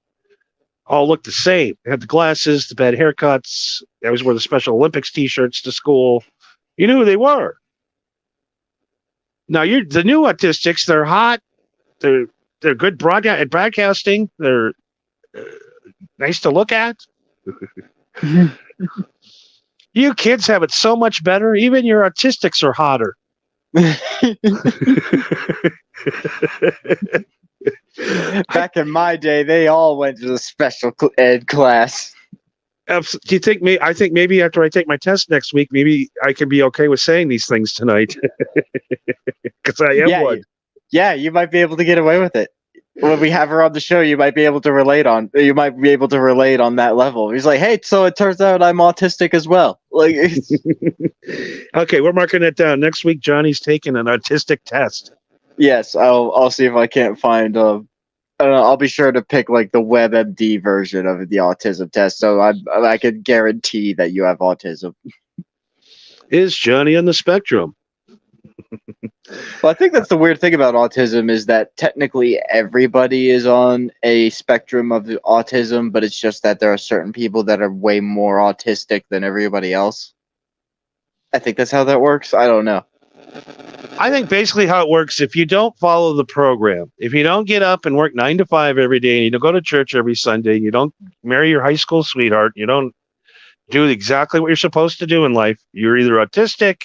all look the same. They had the glasses, the bad haircuts. They always wore the Special Olympics t-shirts to school. You knew who they were. Now the new autistics, they're hot. They're good broadcasting. They're nice to look at. You kids have it so much better. Even your autistics are hotter. Back in my day, they all went to the special ed class. Do you think I think maybe after I take my test next week, maybe I can be okay with saying these things tonight because I am one. Yeah, you might be able to get away with it. when we have her on the show, you might be able to relate on that level. He's like, hey, so it turns out I'm autistic as well. Like, Okay, we're marking it down. Next week, Johnny's taking an autistic test. yes, I'll see if I can't find I don't know, I'll be sure to pick like the WebMD version of the autism test, so I can guarantee that you have autism. Is Johnny on the spectrum? Well, I think that's the weird thing about autism is that technically everybody is on a spectrum of autism, but it's just that there are certain people that are way more autistic than everybody else. I think that's how that works. I don't know. I think basically how it works, if you don't follow the program, if you don't get up and work 9 to 5 every day, and you don't go to church every Sunday, you don't marry your high school sweetheart, you don't do exactly what you're supposed to do in life, you're either autistic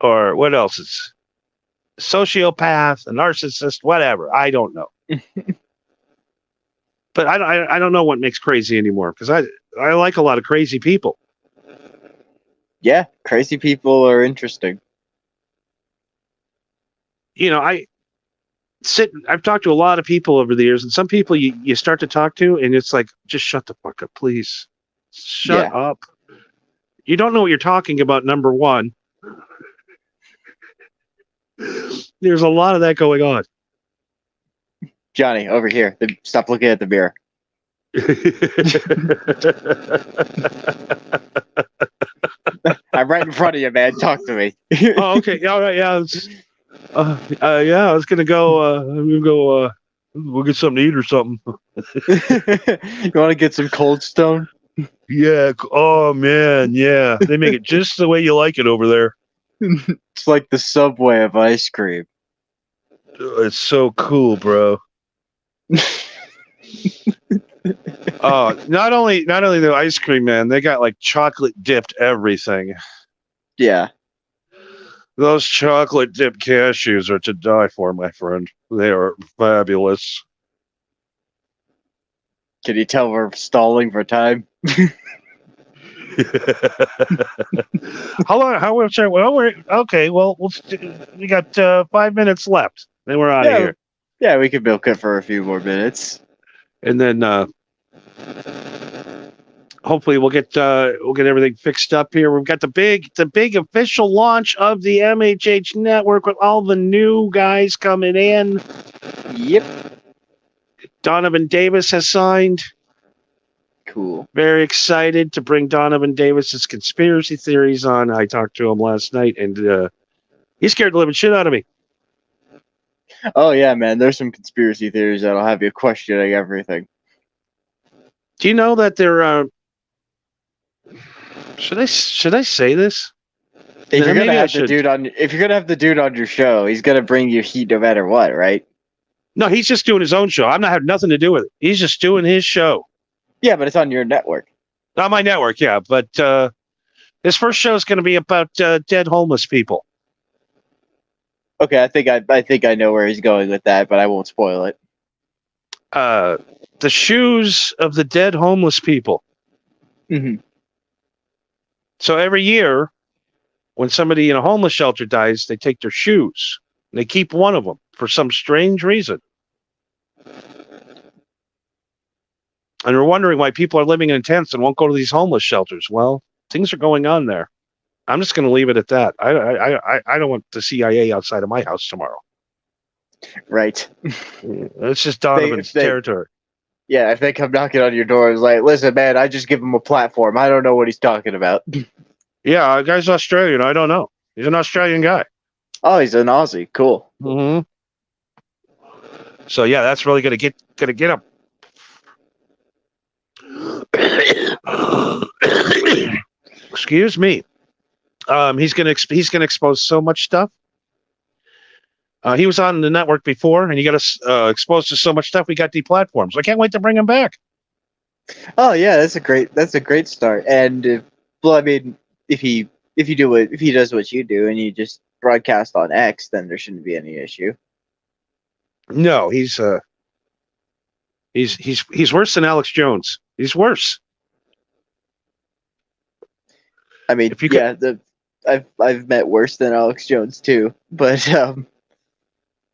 or what else is sociopath, a narcissist, whatever. I don't know. But I don't know what makes crazy anymore, because I like a lot of crazy people. Yeah, crazy people are interesting. You know, I've talked to a lot of people over the years, and some people you start to talk to, and it's like, just shut the fuck up, please. Shut up. You don't know what you're talking about, number one. There's a lot of that going on. Johnny, over here. Stop looking at the mirror. I'm right in front of you, man. Talk to me. Oh, okay. All right. Yeah. Yeah. I was gonna go. I'm gonna go. We'll get something to eat or something. You want to get some Cold Stone? Yeah. Oh man. Yeah. They make it just the way you like it over there. It's like the Subway of ice cream. It's so cool, bro. Oh, not only the ice cream, man, they got like chocolate dipped everything. Yeah. Those chocolate dipped cashews are to die for, my friend. They are fabulous. Can you tell we're stalling for time? How long? How much? Well, we're okay. Well, we got 5 minutes left. Then we're out of here. Yeah, we could milk it for a few more minutes. And then hopefully we'll get everything fixed up here. We've got the big official launch of the MHH network with all the new guys coming in. Yep. Donovan Davis has signed. Cool. Very excited to bring Donovan Davis's conspiracy theories on. I talked to him last night, and he scared the living shit out of me. Oh yeah, man. There's some conspiracy theories that'll have you questioning everything. Do you know that they're? Should I say this? If you're gonna have the dude on your show, he's gonna bring you heat no matter what, right? No, he's just doing his own show. I'm not having nothing to do with it. He's just doing his show. Yeah, but it's on your network. Not my network, yeah. But his first show is going to be about dead homeless people. Okay, I think I know where he's going with that, but I won't spoil it. The shoes of the dead homeless people. Mm-hmm. So every year, when somebody in a homeless shelter dies, they take their shoes. And they keep one of them for some strange reason. And we're wondering why people are living in tents and won't go to these homeless shelters. Well, things are going on there. I'm just going to leave it at that. I don't want the CIA outside of my house tomorrow. Right. It's just Donovan's territory. Yeah, if they come knocking on your door, it's like, listen, man, I just give him a platform. I don't know what he's talking about. Yeah, the guy's Australian. I don't know. He's an Australian guy. Oh, he's an Aussie. Cool. Mm-hmm. So yeah, that's really gonna get him. Excuse me. He's gonna expose so much stuff. He was on the network before, and he got us exposed to so much stuff. We got deplatformed. So I can't wait to bring him back. Oh yeah, that's a great start. And well, I mean, if he does what you do and you just broadcast on X, then there shouldn't be any issue. No, he's worse than Alex Jones. He's worse. I mean, I've met worse than Alex Jones too, but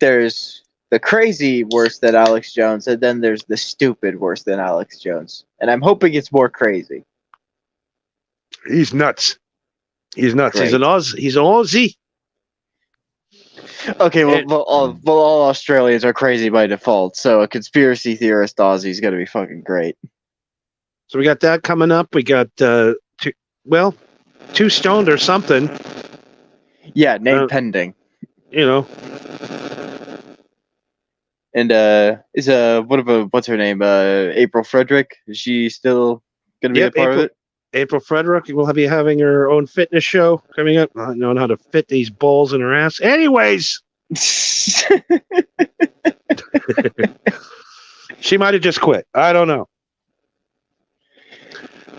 there's the crazy worse than Alex Jones, and then there's the stupid worse than Alex Jones. And I'm hoping it's more crazy. He's nuts. He's nuts. Great. He's an Aussie. Okay, well, And- all Australians are crazy by default, so a conspiracy theorist Aussie is going to be fucking great. So we got that coming up. We got Two Stoned or something. Yeah, name pending. You know, And what's her name? April Frederick. Is she still going to be Yep, a part of it? April Frederick will be having her own fitness show coming up. Not knowing how to fit these balls in her ass. Anyways, she might have just quit. I don't know.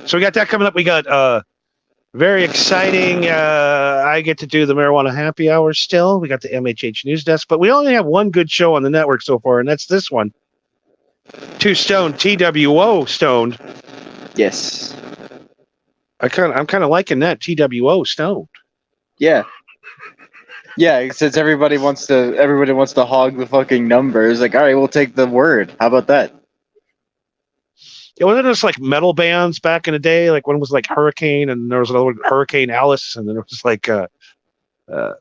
So we got that coming up. We got very exciting. I get to do the marijuana happy hour still. We got the MHH news desk, but we only have one good show on the network so far, and that's this one. Two Stoned, TWO Stoned. Yes. I'm kind of liking that, TWO Stoned. Yeah. Yeah, since everybody wants to hog the fucking numbers, like, all right, we'll take the word. How about that? Yeah, wasn't there just like metal bands back in the day? Like one was like Hurricane, and there was another one, Hurricane Alice, and then it was like so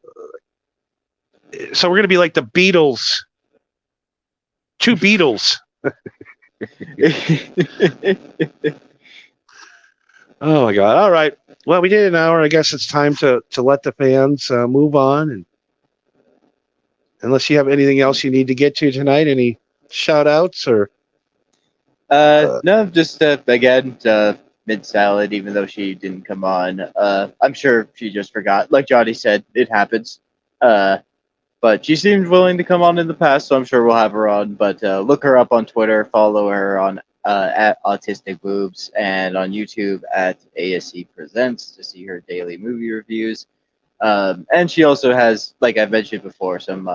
we're gonna be like the Beatles. Two Beatles. Oh my god. All right. Well, we did an hour. I guess it's time to let the fans move on, and unless you have anything else you need to get to tonight, any shout outs or No, just again, Mid Salad, even though she didn't come on. I'm sure she just forgot. Like Johnny said, it happens. But she seemed willing to come on in the past, so I'm sure we'll have her on. But look her up on Twitter, follow her on at Autistic Boobs, and on YouTube at ASE Presents to see her daily movie reviews. And she also has, like I've mentioned before, some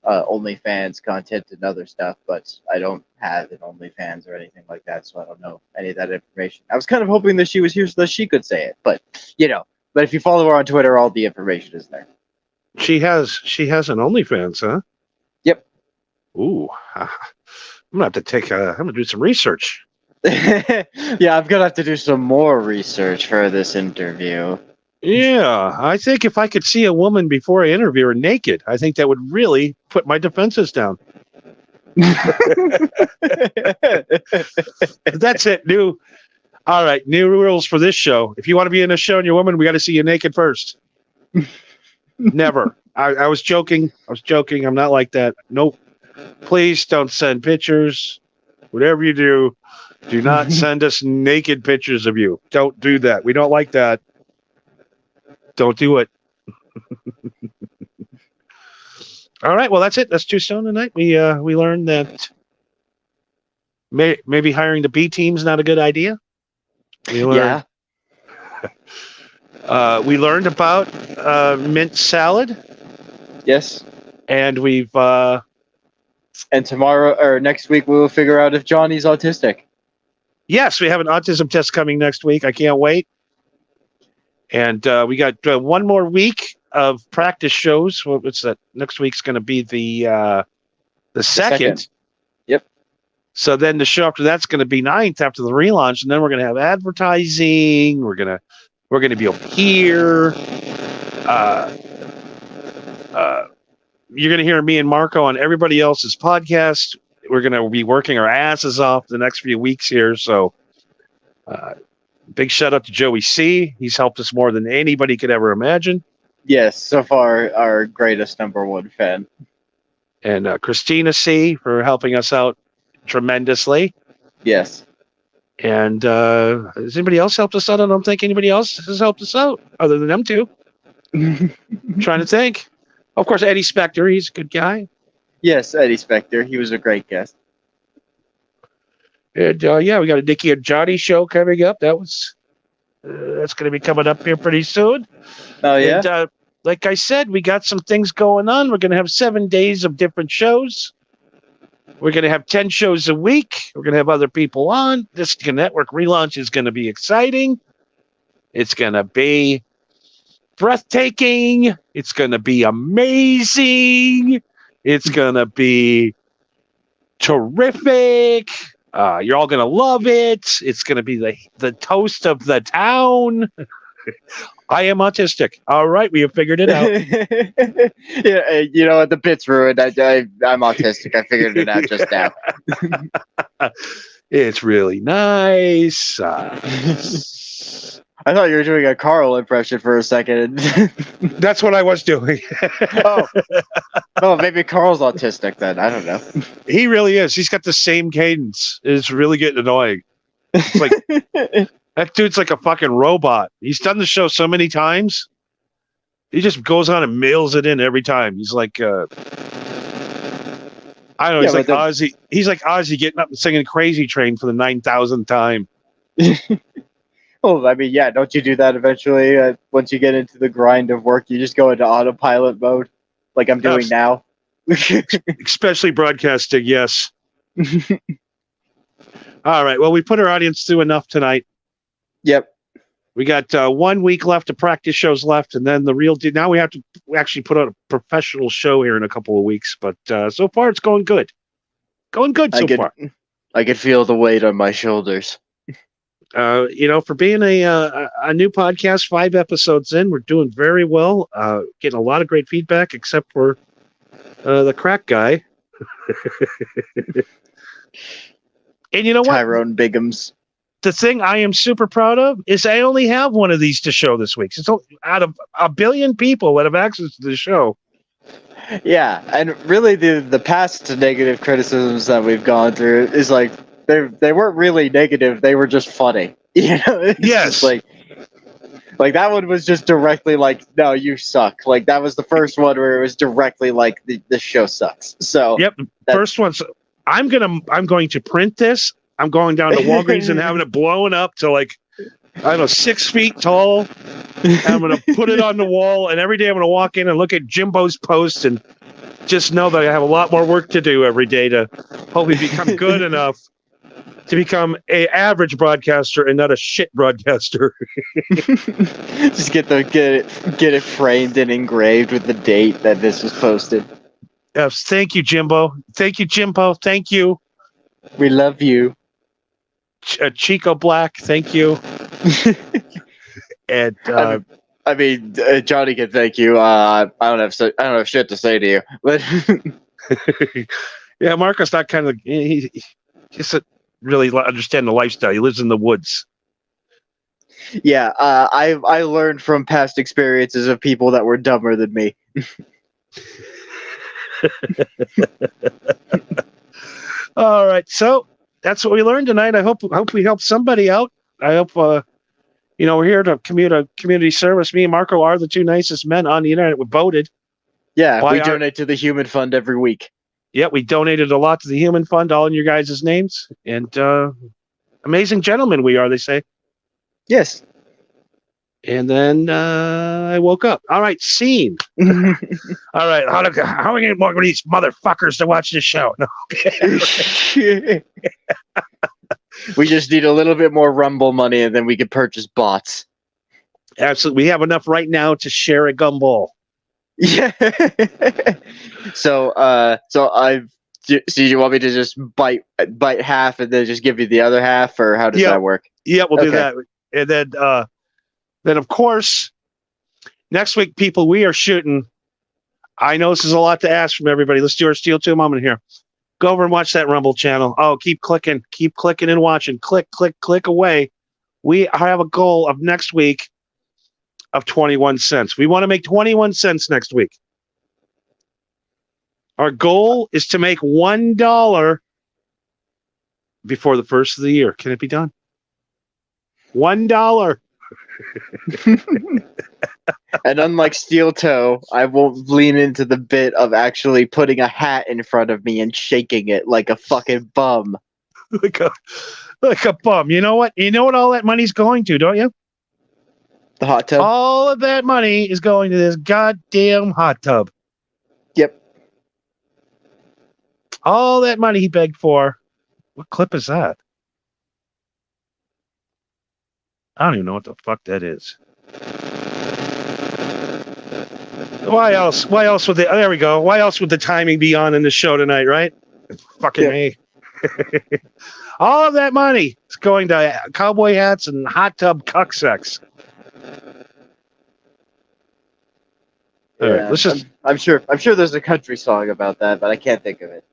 OnlyFans content and other stuff, but I don't have an OnlyFans or anything like that, so I don't know any of that information. I was kind of hoping that she was here so that she could say it, but But if you follow her on Twitter, all the information is there. she has an OnlyFans, huh? Yep. Ooh. I'm gonna I'm gonna do some research. Yeah, I'm gonna have to do some more research for this interview. Yeah, I think if I could see a woman before I interview her naked, I think that would really put my defenses down. That's it. New rules for this show. If you want to be in a show and you're a woman, we got to see you naked first. Never. I was joking. I'm not like that. Nope. Please don't send pictures. Whatever you do not send us naked pictures of you. Don't do that. We don't like that. Don't do it. All right. Well, that's it. That's Two Stone tonight. We learned that maybe hiring the B team's not a good idea. We learned, we learned about mint salad. Yes. And we've and tomorrow or next week we will figure out if Johnny's autistic. Yes, we have an autism test coming next week. I can't wait. And we got one more week of practice shows. What's that? Next week's going to be the second. Yep. So then the show after that's going to be 9th after the relaunch, and then we're going to have advertising. We're going to be over here. You're going to hear me and Marco on everybody else's podcast. We're going to be working our asses off the next few weeks here. So big shout out to Joey C. He's helped us more than anybody could ever imagine. Yes, so far our greatest #1 fan. And Christina C. for helping us out tremendously. Yes. And has anybody else helped us out? I don't think anybody else has helped us out other than them two. Trying to think. Of course, Eddie Spector. He's a good guy. Yes, Eddie Spector. He was a great guest. And yeah, we got a Dickie and Johnny show coming up. That's going to be coming up here pretty soon. Oh yeah. And, like I said, we got some things going on. We're going to have 7 days of different shows. We're going to have 10 shows a week. We're going to have other people on. This network relaunch is going to be exciting. It's going to be breathtaking. It's going to be amazing. It's gonna be terrific. You're all gonna love it. It's gonna be the toast of the town. I am autistic. All right, we have figured it out. Yeah, you know what? The bit's ruined. I'm autistic. I figured it out just now. It's really nice. I thought you were doing a Carl impression for a second. That's what I was doing. Oh, maybe Carl's autistic then. I don't know. He really is. He's got the same cadence. It's really getting annoying. It's like that dude's like a fucking robot. He's done the show so many times. He just goes on and mails it in every time. He's like, I don't know. He's like Ozzy. He's like Ozzy getting up and singing "Crazy Train" for the 9,000th time. Well, I mean, yeah. Don't you do that eventually? Once you get into the grind of work, you just go into autopilot mode, like I'm doing now. Especially broadcasting. Yes. All right. Well, we put our audience through enough tonight. Yep. We got 1 week left of practice shows left, and then the real deal. Now we have to actually put on a professional show here in a couple of weeks. But so far, it's going good. Going good so far. I could feel the weight on my shoulders. For being a new podcast, 5 episodes in, we're doing very well. Getting a lot of great feedback, except for the crack guy. And you know what? Tyrone Biggums. The thing I am super proud of is I only have one of these to show this week. So out of 1 billion people that have access to the show. Yeah, and really the past negative criticisms that we've gone through is like they weren't really negative, they were just funny. You know? Yes. Like that one was just directly like, no, you suck. Like that was the first one where it was directly like the show sucks. So yep, first one's I'm going to print this. I'm going down to Walgreens and having it blown up to like, I don't know, 6 feet tall. And I'm going to put it on the wall, and every day I'm going to walk in and look at Jimbo's post and just know that I have a lot more work to do every day to hopefully become good enough to become a average broadcaster and not a shit broadcaster. Just get it framed and engraved with the date that this was posted. Yes, thank you, Jimbo. Thank you, Jimbo. Thank you. We love you. Chico Black, thank you. And I mean, Johnny can thank you. I don't have shit to say to you, but yeah, Marco's not kind of he doesn't really understand the lifestyle. He lives in the woods. Yeah, I learned from past experiences of people that were dumber than me. All right, so that's what we learned tonight. I hope we helped somebody out. I hope we're here to community service. Me and Marco are the 2 nicest men on the internet. We voted. Yeah, we donate to the Human Fund every week. Yeah, we donated a lot to the Human Fund, all in your guys' names. And amazing gentlemen we are, they say. Yes. And then I woke up. All right, scene. All right, how are we going to get more of these motherfuckers to watch this show? No. We just need a little bit more Rumble money, and then we can purchase bots. Absolutely. We have enough right now to share a gumball. Yeah. So you want me to just bite half and then just give you the other half, or how does that work? Yeah, we'll do that. And then of course, next week, people, we are shooting. I know this is a lot to ask from everybody. Let's do our Steel 2 moment here. Go over and watch that Rumble channel. Oh, keep clicking and watching. Click away. We have a goal of next week of 21 cents. We want to make 21 cents next week. Our goal is to make $1 before the first of the year. Can it be done? $1. And unlike Steel Toe, I won't lean into the bit of actually putting a hat in front of me and shaking it like a fucking bum. like a bum. You know what? You know what all that money's going to, don't you? The hot tub? All of that money is going to this goddamn hot tub. Yep. All that money he begged for. What clip is that? I don't even know what the fuck that is. Why else? Why else would there we go. Why else would the timing be on in the show tonight, right? Fucking me. All of that money is going to cowboy hats and hot tub cuck sex. All right, let's just. I'm sure there's a country song about that, but I can't think of it.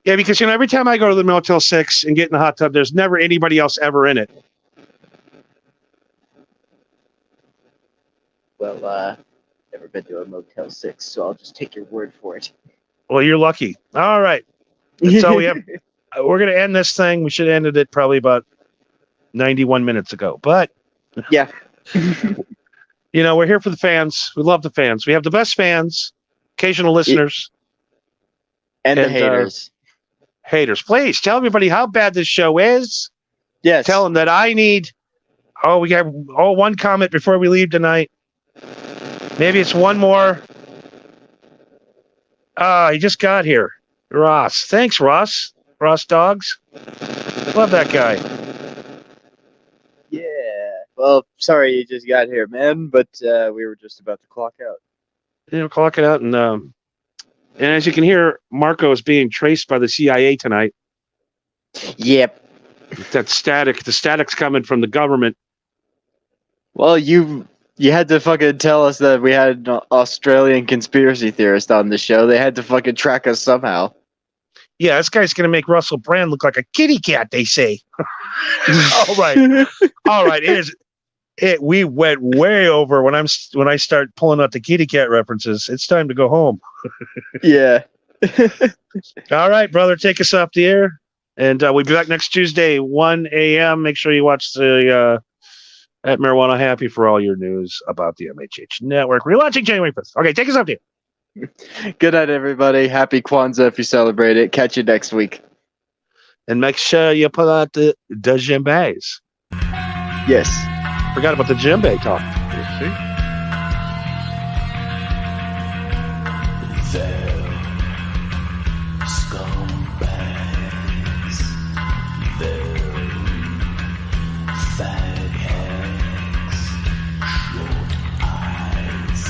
Yeah, because every time I go to the Motel 6 and get in the hot tub, there's never anybody else ever in it. Well, never been to a Motel 6, so I'll just take your word for it. Well, you're lucky. All right. That's all we have. We're going to end this thing. We should have ended it probably about 91 minutes ago. But, yeah. We're here for the fans. We love the fans. We have the best fans, occasional listeners. And the haters. Haters. Please tell everybody how bad this show is. Yes. Tell them that I need. We got one comment before we leave tonight. Maybe it's one more. He just got here. Ross. Thanks, Ross. Ross Dogs. Love that guy. Yeah. Well, sorry you just got here, man, but we were just about to clock out. Clock it out. And as you can hear, Marco is being traced by the CIA tonight. Yep. That static. The static's coming from the government. Well, you had to fucking tell us that we had an Australian conspiracy theorist on the show. They had to fucking track us somehow. Yeah, this guy's going to make Russell Brand look like a kitty cat, they say. All right. All right. We went way over when I start pulling out the kitty cat references. It's time to go home. Yeah. All right, brother, take us off the air. And we'll be back next Tuesday, 1 a.m. Make sure you watch the at Marijuana Happy for all your news about the MHH network. We're launching January 5th. Okay, take us off the air. Good night, everybody. Happy Kwanzaa if you celebrate it. Catch you next week. And make sure you pull out the djembes. Yes. Forgot about the djembe talk. See?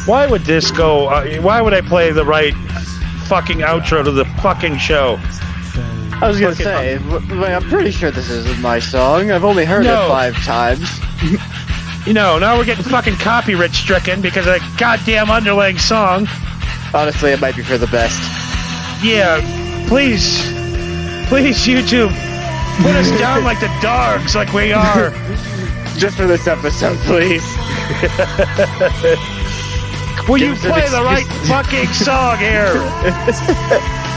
Why would this go? Why would I play the right fucking outro to the fucking show? I was going to say, I'm pretty sure this isn't my song. I've only heard it 5 times. Now we're getting fucking copyright stricken because of a goddamn underlying song. Honestly, it might be for the best. Yeah, please, YouTube, put us down like the dogs, like we are. Just for this episode, please. Will you play the right fucking song here?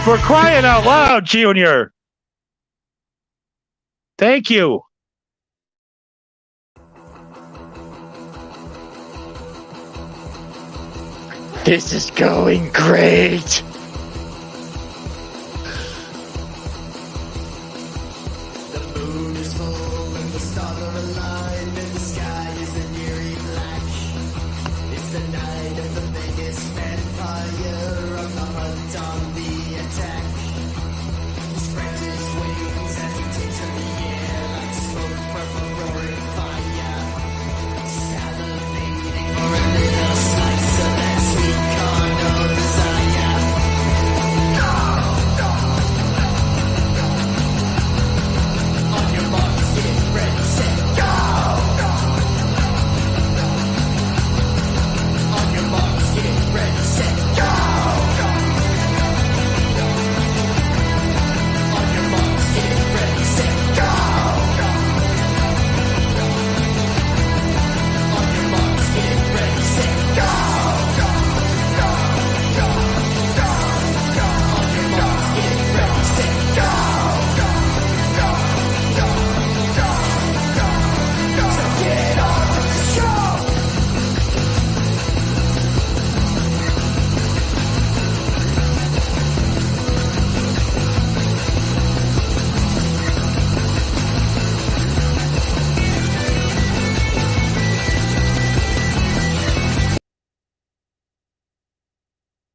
For crying out loud, Junior. Thank you. This is going great. The moon is full and the stars are aligned and the sky is an eerie black. It's the night.